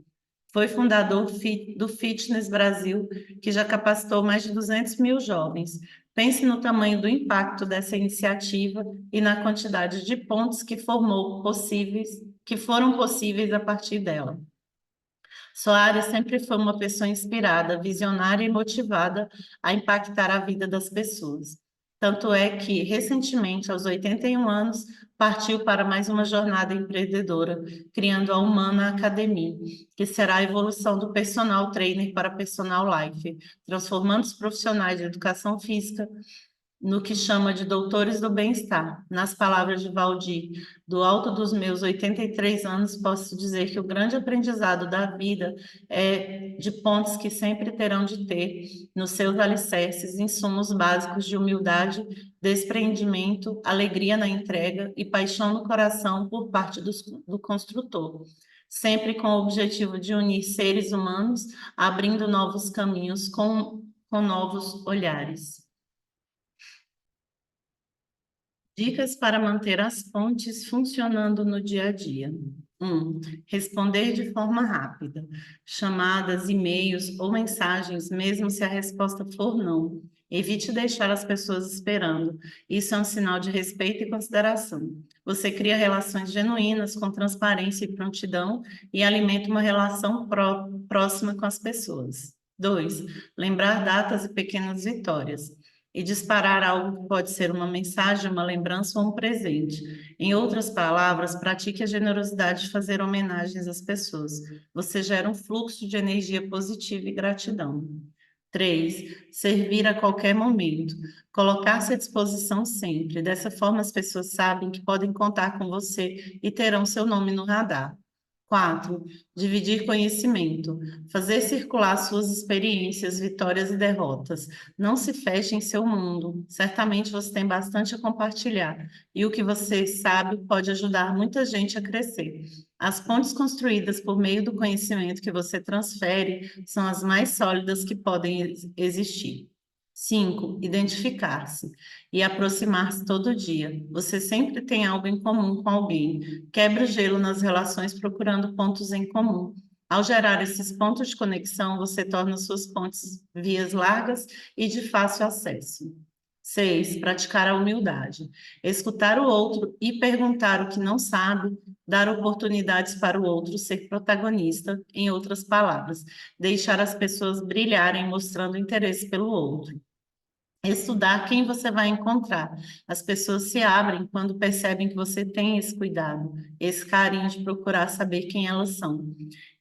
Foi fundador do Fitness Brasil, que já capacitou mais de 200 mil jovens. Pense no tamanho do impacto dessa iniciativa e na quantidade de pontos que foram possíveis a partir dela. Soares sempre foi uma pessoa inspirada, visionária e motivada a impactar a vida das pessoas. Tanto é que, recentemente, aos 81 anos, partiu para mais uma jornada empreendedora, criando a Humana Academy, que será a evolução do personal trainer para personal life, transformando os profissionais de educação física no que chama de doutores do bem-estar. Nas palavras de Valdir, do alto dos meus 83 anos, posso dizer que o grande aprendizado da vida é de pontos que sempre terão de ter nos seus alicerces insumos básicos de humildade, desprendimento, alegria na entrega e paixão no coração por parte do construtor, sempre com o objetivo de unir seres humanos, abrindo novos caminhos com novos olhares. Dicas para manter as pontes funcionando no dia a dia. 1. Responder de forma rápida. Chamadas, e-mails ou mensagens, mesmo se a resposta for não. Evite deixar as pessoas esperando. Isso é um sinal de respeito e consideração. Você cria relações genuínas, com transparência e prontidão, e alimenta uma relação próxima com as pessoas. 2. Lembrar datas e pequenas vitórias e disparar algo que pode ser uma mensagem, uma lembrança ou um presente. Em outras palavras, pratique a generosidade de fazer homenagens às pessoas. Você gera um fluxo de energia positiva e gratidão. 3. Servir a qualquer momento. Colocar-se à disposição sempre. Dessa forma, as pessoas sabem que podem contar com você e terão seu nome no radar. 4. Dividir conhecimento. Fazer circular suas experiências, vitórias e derrotas. Não se feche em seu mundo. Certamente você tem bastante a compartilhar. E o que você sabe pode ajudar muita gente a crescer. As pontes construídas por meio do conhecimento que você transfere são as mais sólidas que podem existir. 5. Identificar-se e aproximar-se todo dia. Você sempre tem algo em comum com alguém. Quebre o gelo nas relações procurando pontos em comum. Ao gerar esses pontos de conexão, você torna suas pontes vias largas e de fácil acesso. 6. Praticar a humildade. Escutar o outro e perguntar o que não sabe, dar oportunidades para o outro ser protagonista, em outras palavras, deixar as pessoas brilharem mostrando interesse pelo outro. Estudar quem você vai encontrar. As pessoas se abrem quando percebem que você tem esse cuidado, esse carinho de procurar saber quem elas são.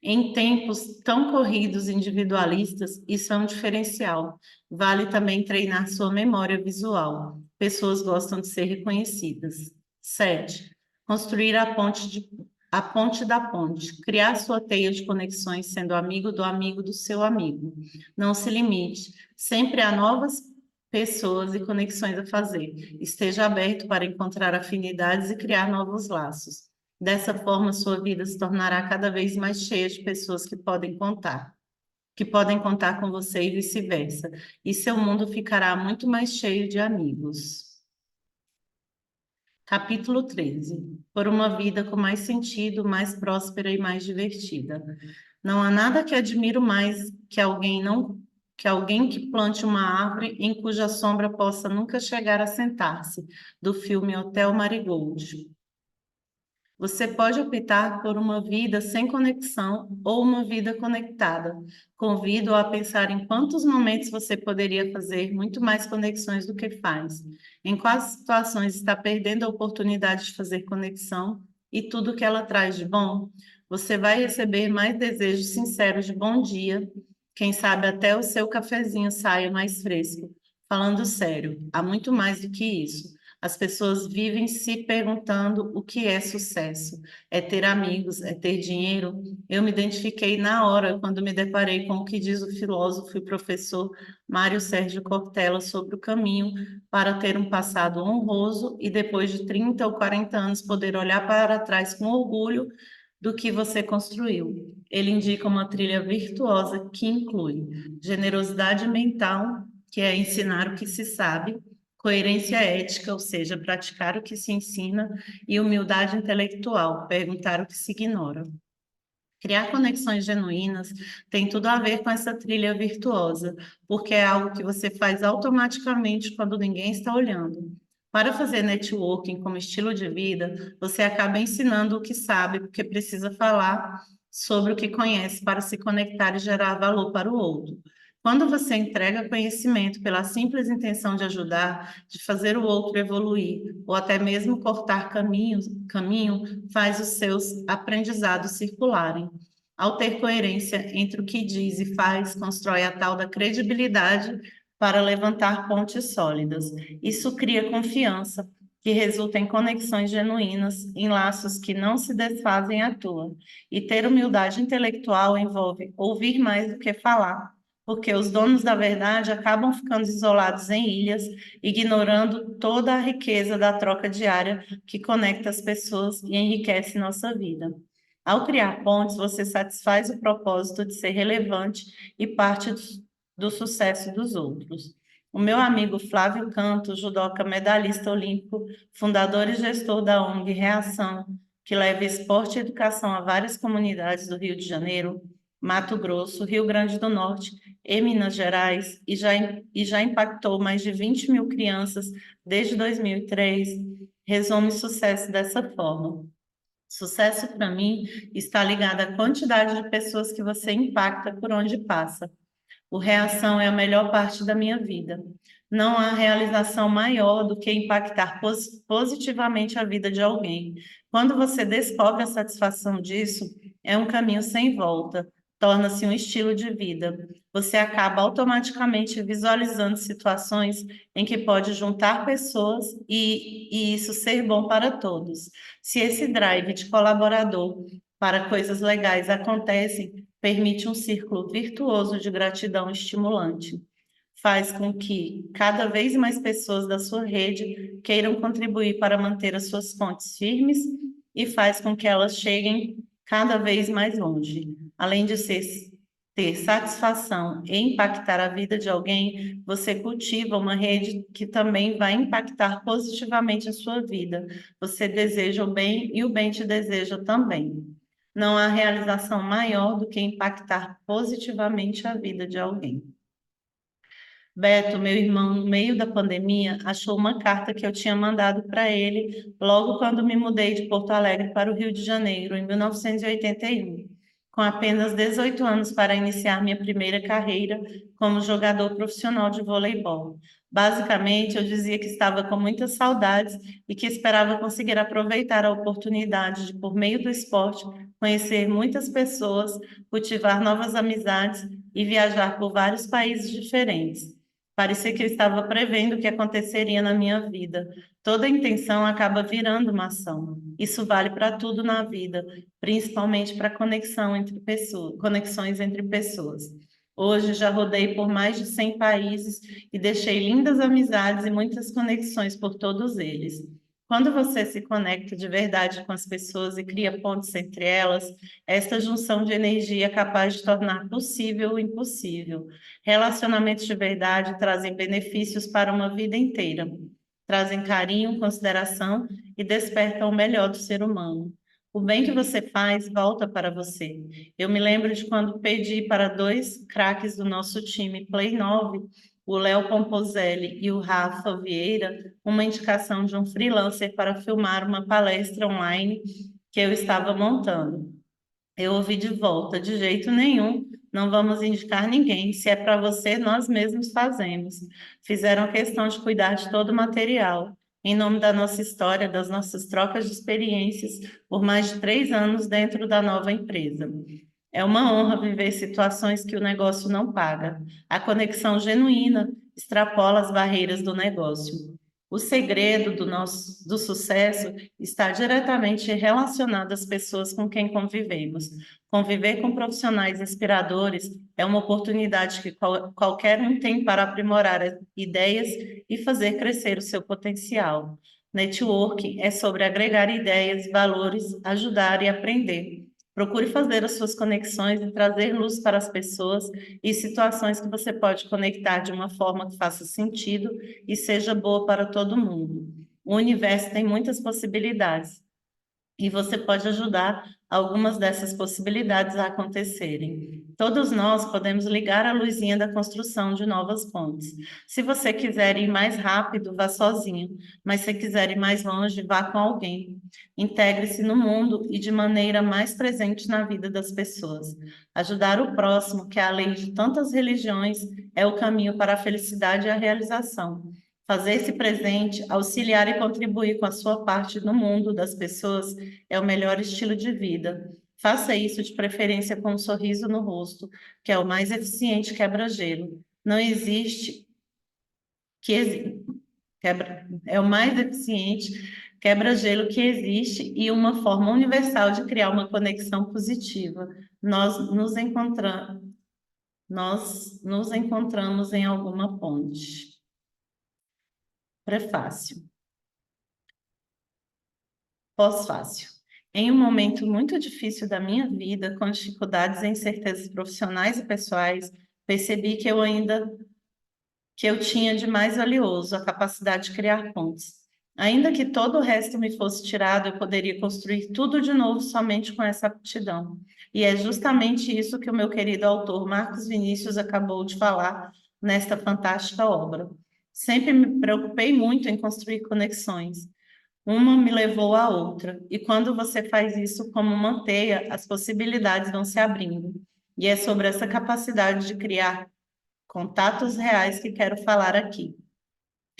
Em tempos tão corridos e individualistas, isso é um diferencial. Vale também treinar sua memória visual. Pessoas gostam de ser reconhecidas. 7. Construir a ponte da ponte. Criar sua teia de conexões, sendo amigo do seu amigo. Não se limite. Sempre há novas pessoas e conexões a fazer. Esteja aberto para encontrar afinidades e criar novos laços. Dessa forma, sua vida se tornará cada vez mais cheia de pessoas que podem contar com você e vice-versa. E seu mundo ficará muito mais cheio de amigos. Capítulo 13. Por uma vida com mais sentido, mais próspera e mais divertida. Não há nada que admiro mais que alguém que plante uma árvore em cuja sombra possa nunca chegar a sentar-se, do filme Hotel Marigold. Você pode optar por uma vida sem conexão ou uma vida conectada. Convido a pensar em quantos momentos você poderia fazer muito mais conexões do que faz. Em quais situações está perdendo a oportunidade de fazer conexão e tudo que ela traz de bom? Você vai receber mais desejos sinceros de bom dia. Quem sabe até o seu cafezinho saia mais fresco. Falando sério, há muito mais do que isso. As pessoas vivem se perguntando o que é sucesso. É ter amigos, é ter dinheiro. Eu me identifiquei na hora quando me deparei com o que diz o filósofo e professor Mário Sérgio Cortella sobre o caminho para ter um passado honroso e depois de 30 ou 40 anos poder olhar para trás com orgulho do que você construiu. Ele indica uma trilha virtuosa que inclui generosidade mental, que é ensinar o que se sabe, coerência ética, ou seja, praticar o que se ensina, e humildade intelectual, perguntar o que se ignora. Criar conexões genuínas tem tudo a ver com essa trilha virtuosa, porque é algo que você faz automaticamente quando ninguém está olhando. Para fazer networking como estilo de vida, você acaba ensinando o que sabe, porque precisa falar sobre o que conhece para se conectar e gerar valor para o outro. Quando você entrega conhecimento pela simples intenção de ajudar, de fazer o outro evoluir, ou até mesmo cortar caminho, faz os seus aprendizados circularem. Ao ter coerência entre o que diz e faz, constrói a tal da credibilidade para levantar pontes sólidas. Isso cria confiança, que resulta em conexões genuínas, em laços que não se desfazem à toa. E ter humildade intelectual envolve ouvir mais do que falar, porque os donos da verdade acabam ficando isolados em ilhas, ignorando toda a riqueza da troca diária que conecta as pessoas e enriquece nossa vida. Ao criar pontes, você satisfaz o propósito de ser relevante e parte do sucesso dos outros. O meu amigo Flávio Canto, judoca medalhista olímpico, fundador e gestor da ONG Reação, que leva esporte e educação a várias comunidades do Rio de Janeiro, Mato Grosso, Rio Grande do Norte e Minas Gerais, e já impactou mais de 20 mil crianças desde 2003, resume sucesso dessa forma. Sucesso para mim está ligado à quantidade de pessoas que você impacta por onde passa. O reação é a melhor parte da minha vida. Não há realização maior do que impactar positivamente a vida de alguém. Quando você descobre a satisfação disso, é um caminho sem volta, torna-se um estilo de vida. Você acaba automaticamente visualizando situações em que pode juntar pessoas e isso ser bom para todos. Se esse drive de colaborador para coisas legais acontece, permite um círculo virtuoso de gratidão estimulante. Faz com que cada vez mais pessoas da sua rede queiram contribuir para manter as suas fontes firmes e faz com que elas cheguem cada vez mais longe. Além de ter satisfação e impactar a vida de alguém, você cultiva uma rede que também vai impactar positivamente a sua vida. Você deseja o bem e o bem te deseja também. Não há realização maior do que impactar positivamente a vida de alguém. Beto, meu irmão, no meio da pandemia, achou uma carta que eu tinha mandado para ele logo quando me mudei de Porto Alegre para o Rio de Janeiro, em 1981. com apenas 18 anos para iniciar minha primeira carreira como jogador profissional de voleibol. Basicamente, eu dizia que estava com muitas saudades e que esperava conseguir aproveitar a oportunidade de, por meio do esporte, conhecer muitas pessoas, cultivar novas amizades e viajar por vários países diferentes. Parecia que eu estava prevendo o que aconteceria na minha vida. Toda intenção acaba virando uma ação. Isso vale para tudo na vida, principalmente para conexão entre pessoas, conexões entre pessoas. Hoje já rodei por mais de 100 países e deixei lindas amizades e muitas conexões por todos eles. Quando você se conecta de verdade com as pessoas e cria pontes entre elas, esta junção de energia é capaz de tornar possível o impossível. Relacionamentos de verdade trazem benefícios para uma vida inteira, trazem carinho, consideração e despertam o melhor do ser humano. O bem que você faz volta para você. Eu me lembro de quando pedi para dois craques do nosso time Play 9, o Léo Pomposelli e o Rafa Vieira, uma indicação de um freelancer para filmar uma palestra online que eu estava montando. Eu ouvi de volta, de jeito nenhum, não vamos indicar ninguém. Se é para você, nós mesmos fazemos. Fizeram questão de cuidar de todo o material, em nome da nossa história, das nossas trocas de experiências, por mais de 3 anos dentro da nova empresa. É uma honra viver situações que o negócio não paga. A conexão genuína extrapola as barreiras do negócio. O segredo do sucesso está diretamente relacionado às pessoas com quem convivemos. Conviver com profissionais inspiradores é uma oportunidade que qualquer um tem para aprimorar ideias e fazer crescer o seu potencial. Networking é sobre agregar ideias, valores, ajudar e aprender. Procure fazer as suas conexões e trazer luz para as pessoas e situações que você pode conectar de uma forma que faça sentido e seja boa para todo mundo. O universo tem muitas possibilidades e você pode ajudar algumas dessas possibilidades a acontecerem. Todos nós podemos ligar a luzinha da construção de novas pontes. Se você quiser ir mais rápido, vá sozinho, mas se quiser ir mais longe, vá com alguém. Integre-se no mundo e de maneira mais presente na vida das pessoas. Ajudar o próximo, que é a lei de tantas religiões, é o caminho para a felicidade e a realização. Fazer-se presente, auxiliar e contribuir com a sua parte no mundo das pessoas é o melhor estilo de vida. Faça isso de preferência com um sorriso no rosto, que é o mais eficiente quebra-gelo. Não existe que é o mais eficiente quebra-gelo que existe e uma forma universal de criar uma conexão positiva. Nós nos encontramos em alguma ponte. Prefácio. Pós-fácil. Em um momento muito difícil da minha vida, com dificuldades e incertezas profissionais e pessoais, percebi que eu tinha de mais valioso a capacidade de criar pontes. Ainda que todo o resto me fosse tirado, eu poderia construir tudo de novo somente com essa aptidão. E é justamente isso que o meu querido autor Marcos Vinícius acabou de falar nesta fantástica obra. Sempre me preocupei muito em construir conexões. Uma me levou à outra, e quando você faz isso como uma teia, as possibilidades vão se abrindo. E é sobre essa capacidade de criar contatos reais que quero falar aqui.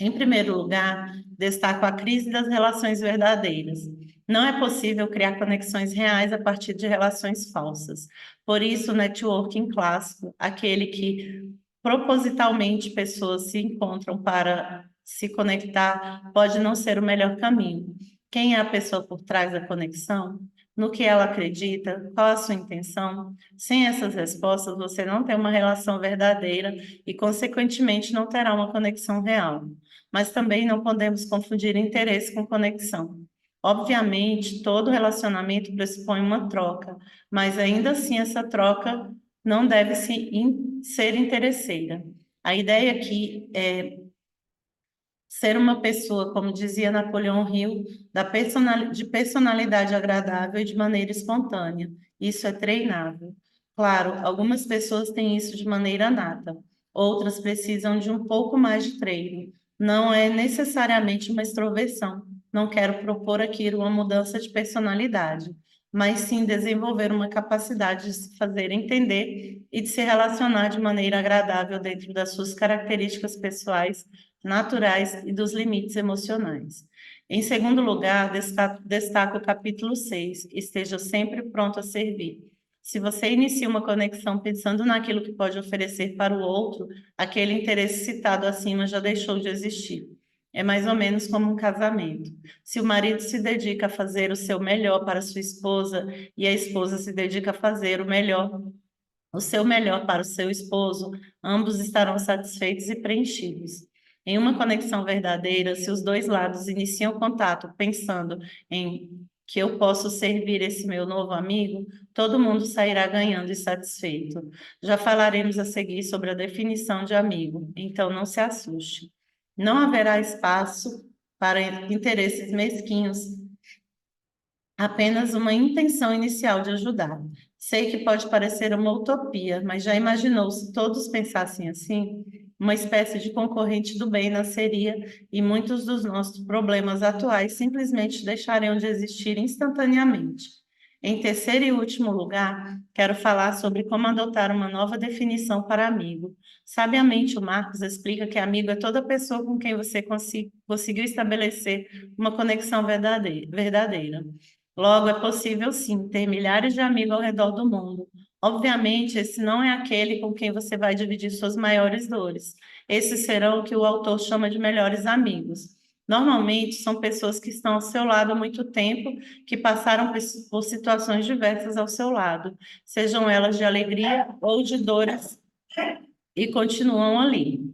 Em primeiro lugar, destaco a crise das relações verdadeiras. Não é possível criar conexões reais a partir de relações falsas. Por isso, o networking clássico, aquele que propositalmente pessoas se encontram para se conectar, pode não ser o melhor caminho. Quem é a pessoa por trás da conexão? No que ela acredita? Qual a sua intenção? Sem essas respostas, você não tem uma relação verdadeira e, consequentemente, não terá uma conexão real. Mas também não podemos confundir interesse com conexão. Obviamente, todo relacionamento pressupõe uma troca, mas ainda assim essa troca não deve ser interesseira. A ideia aqui é ser uma pessoa, como dizia Napoleão Hill, de personalidade agradável e de maneira espontânea. Isso é treinável. Claro, algumas pessoas têm isso de maneira nata, outras precisam de um pouco mais de treino. Não é necessariamente uma extroversão. Não quero propor aqui uma mudança de personalidade, mas sim desenvolver uma capacidade de se fazer entender e de se relacionar de maneira agradável dentro das suas características pessoais, naturais e dos limites emocionais. Em segundo lugar, destaco o capítulo 6. Esteja sempre pronto a servir. Se você inicia uma conexão pensando naquilo que pode oferecer para o outro, aquele interesse citado acima já deixou de existir. É mais ou menos como um casamento. Se o marido se dedica a fazer o seu melhor para sua esposa e a esposa se dedica a fazer o seu melhor para o seu esposo, ambos estarão satisfeitos e preenchidos. Em uma conexão verdadeira, se os dois lados iniciam contato pensando em que eu posso servir esse meu novo amigo, todo mundo sairá ganhando e satisfeito. Já falaremos a seguir sobre a definição de amigo, então não se assuste. Não haverá espaço para interesses mesquinhos, apenas uma intenção inicial de ajudar. Sei que pode parecer uma utopia, mas já imaginou se todos pensassem assim? Uma espécie de concorrente do bem nasceria e muitos dos nossos problemas atuais simplesmente deixariam de existir instantaneamente. Em terceiro e último lugar, quero falar sobre como adotar uma nova definição para amigo. Sabiamente, o Marcos explica que amigo é toda pessoa com quem você conseguiu estabelecer uma conexão verdadeira. Logo, é possível sim ter milhares de amigos ao redor do mundo. Obviamente, esse não é aquele com quem você vai dividir suas maiores dores. Esses serão o que o autor chama de melhores amigos. Normalmente, são pessoas que estão ao seu lado há muito tempo, que passaram por situações diversas ao seu lado, sejam elas de alegria ou de dores, e continuam ali.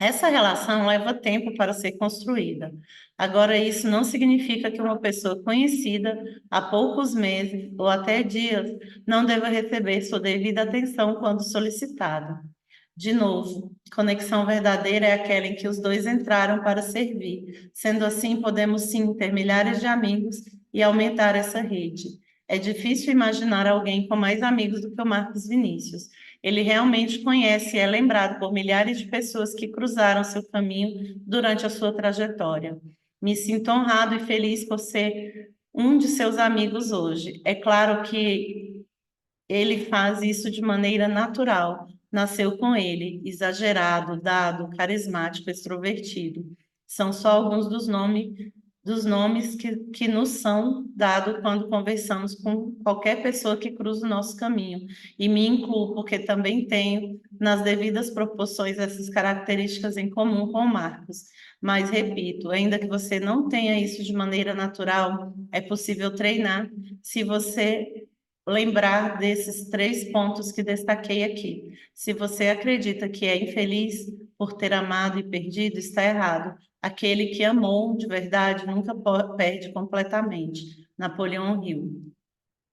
Essa relação leva tempo para ser construída. Agora, isso não significa que uma pessoa conhecida há poucos meses ou até dias não deva receber sua devida atenção quando solicitada. De novo, conexão verdadeira é aquela em que os dois entraram para servir. Sendo assim, podemos sim ter milhares de amigos e aumentar essa rede. É difícil imaginar alguém com mais amigos do que o Marcos Vinícius. Ele realmente conhece e é lembrado por milhares de pessoas que cruzaram seu caminho durante a sua trajetória. Me sinto honrado e feliz por ser um de seus amigos hoje. É claro que ele faz isso de maneira natural. Nasceu com ele, exagerado, dado, carismático, extrovertido. São só alguns dos nomes que nos são dados quando conversamos com qualquer pessoa que cruza o nosso caminho. E me incluo, porque também tenho, nas devidas proporções, essas características em comum com o Marcos. Mas, repito, ainda que você não tenha isso de maneira natural, é possível treinar se você lembrar desses três pontos que destaquei aqui. Se você acredita que é infeliz por ter amado e perdido, está errado. Aquele que amou de verdade nunca perde completamente. Napoleão Hill.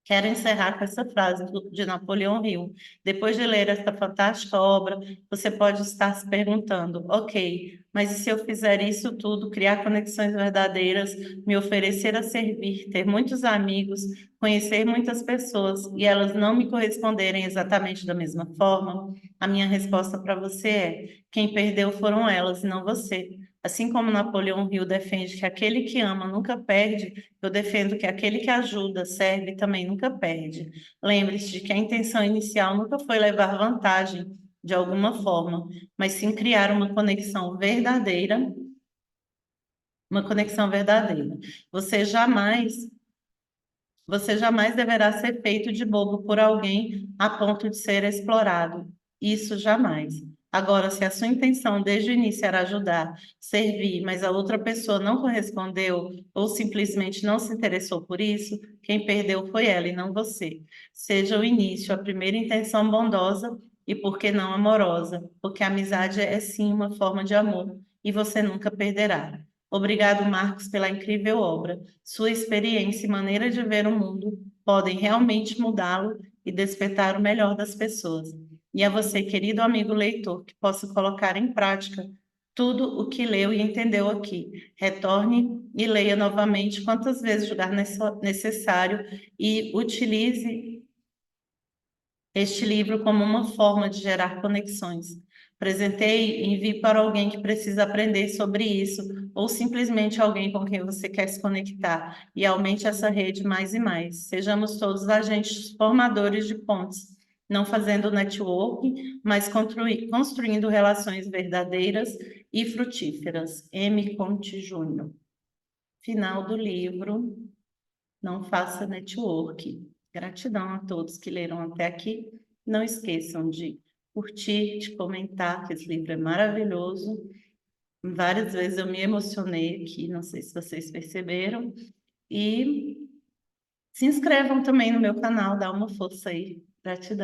Quero encerrar com essa frase de Napoleão Hill. Depois de ler esta fantástica obra, você pode estar se perguntando: ok, mas e se eu fizer isso tudo, criar conexões verdadeiras, me oferecer a servir, ter muitos amigos, conhecer muitas pessoas e elas não me corresponderem exatamente da mesma forma? A minha resposta para você é: quem perdeu foram elas e não você. Assim como Napoleão Hill defende que aquele que ama nunca perde, eu defendo que aquele que ajuda, serve e também nunca perde. Lembre-se de que a intenção inicial nunca foi levar vantagem de alguma forma, mas sim criar uma conexão verdadeira. Você jamais, você jamais deverá ser feito de bobo por alguém a ponto de ser explorado. Isso jamais. Agora, se a sua intenção desde o início era ajudar, servir, mas a outra pessoa não correspondeu ou simplesmente não se interessou por isso, quem perdeu foi ela e não você. Seja o início, a primeira intenção bondosa e, por que não, amorosa, porque a amizade é sim uma forma de amor e você nunca perderá. Obrigado, Marcos, pela incrível obra. Sua experiência e maneira de ver o mundo podem realmente mudá-lo e despertar o melhor das pessoas. E a você, querido amigo leitor, que possa colocar em prática tudo o que leu e entendeu aqui. Retorne e leia novamente quantas vezes julgar necessário e utilize este livro como uma forma de gerar conexões. Apresentei, envie para alguém que precisa aprender sobre isso, ou simplesmente alguém com quem você quer se conectar, e aumente essa rede mais e mais. Sejamos todos agentes formadores de pontes, não fazendo networking, mas construindo relações verdadeiras e frutíferas. M. Conte Júnior. Final do livro. Não faça network. Gratidão a todos que leram até aqui. Não esqueçam de curtir, de comentar, que esse livro é maravilhoso. Várias vezes eu me emocionei aqui, não sei se vocês perceberam. E se inscrevam também no meu canal, dá uma força aí. Gratidão.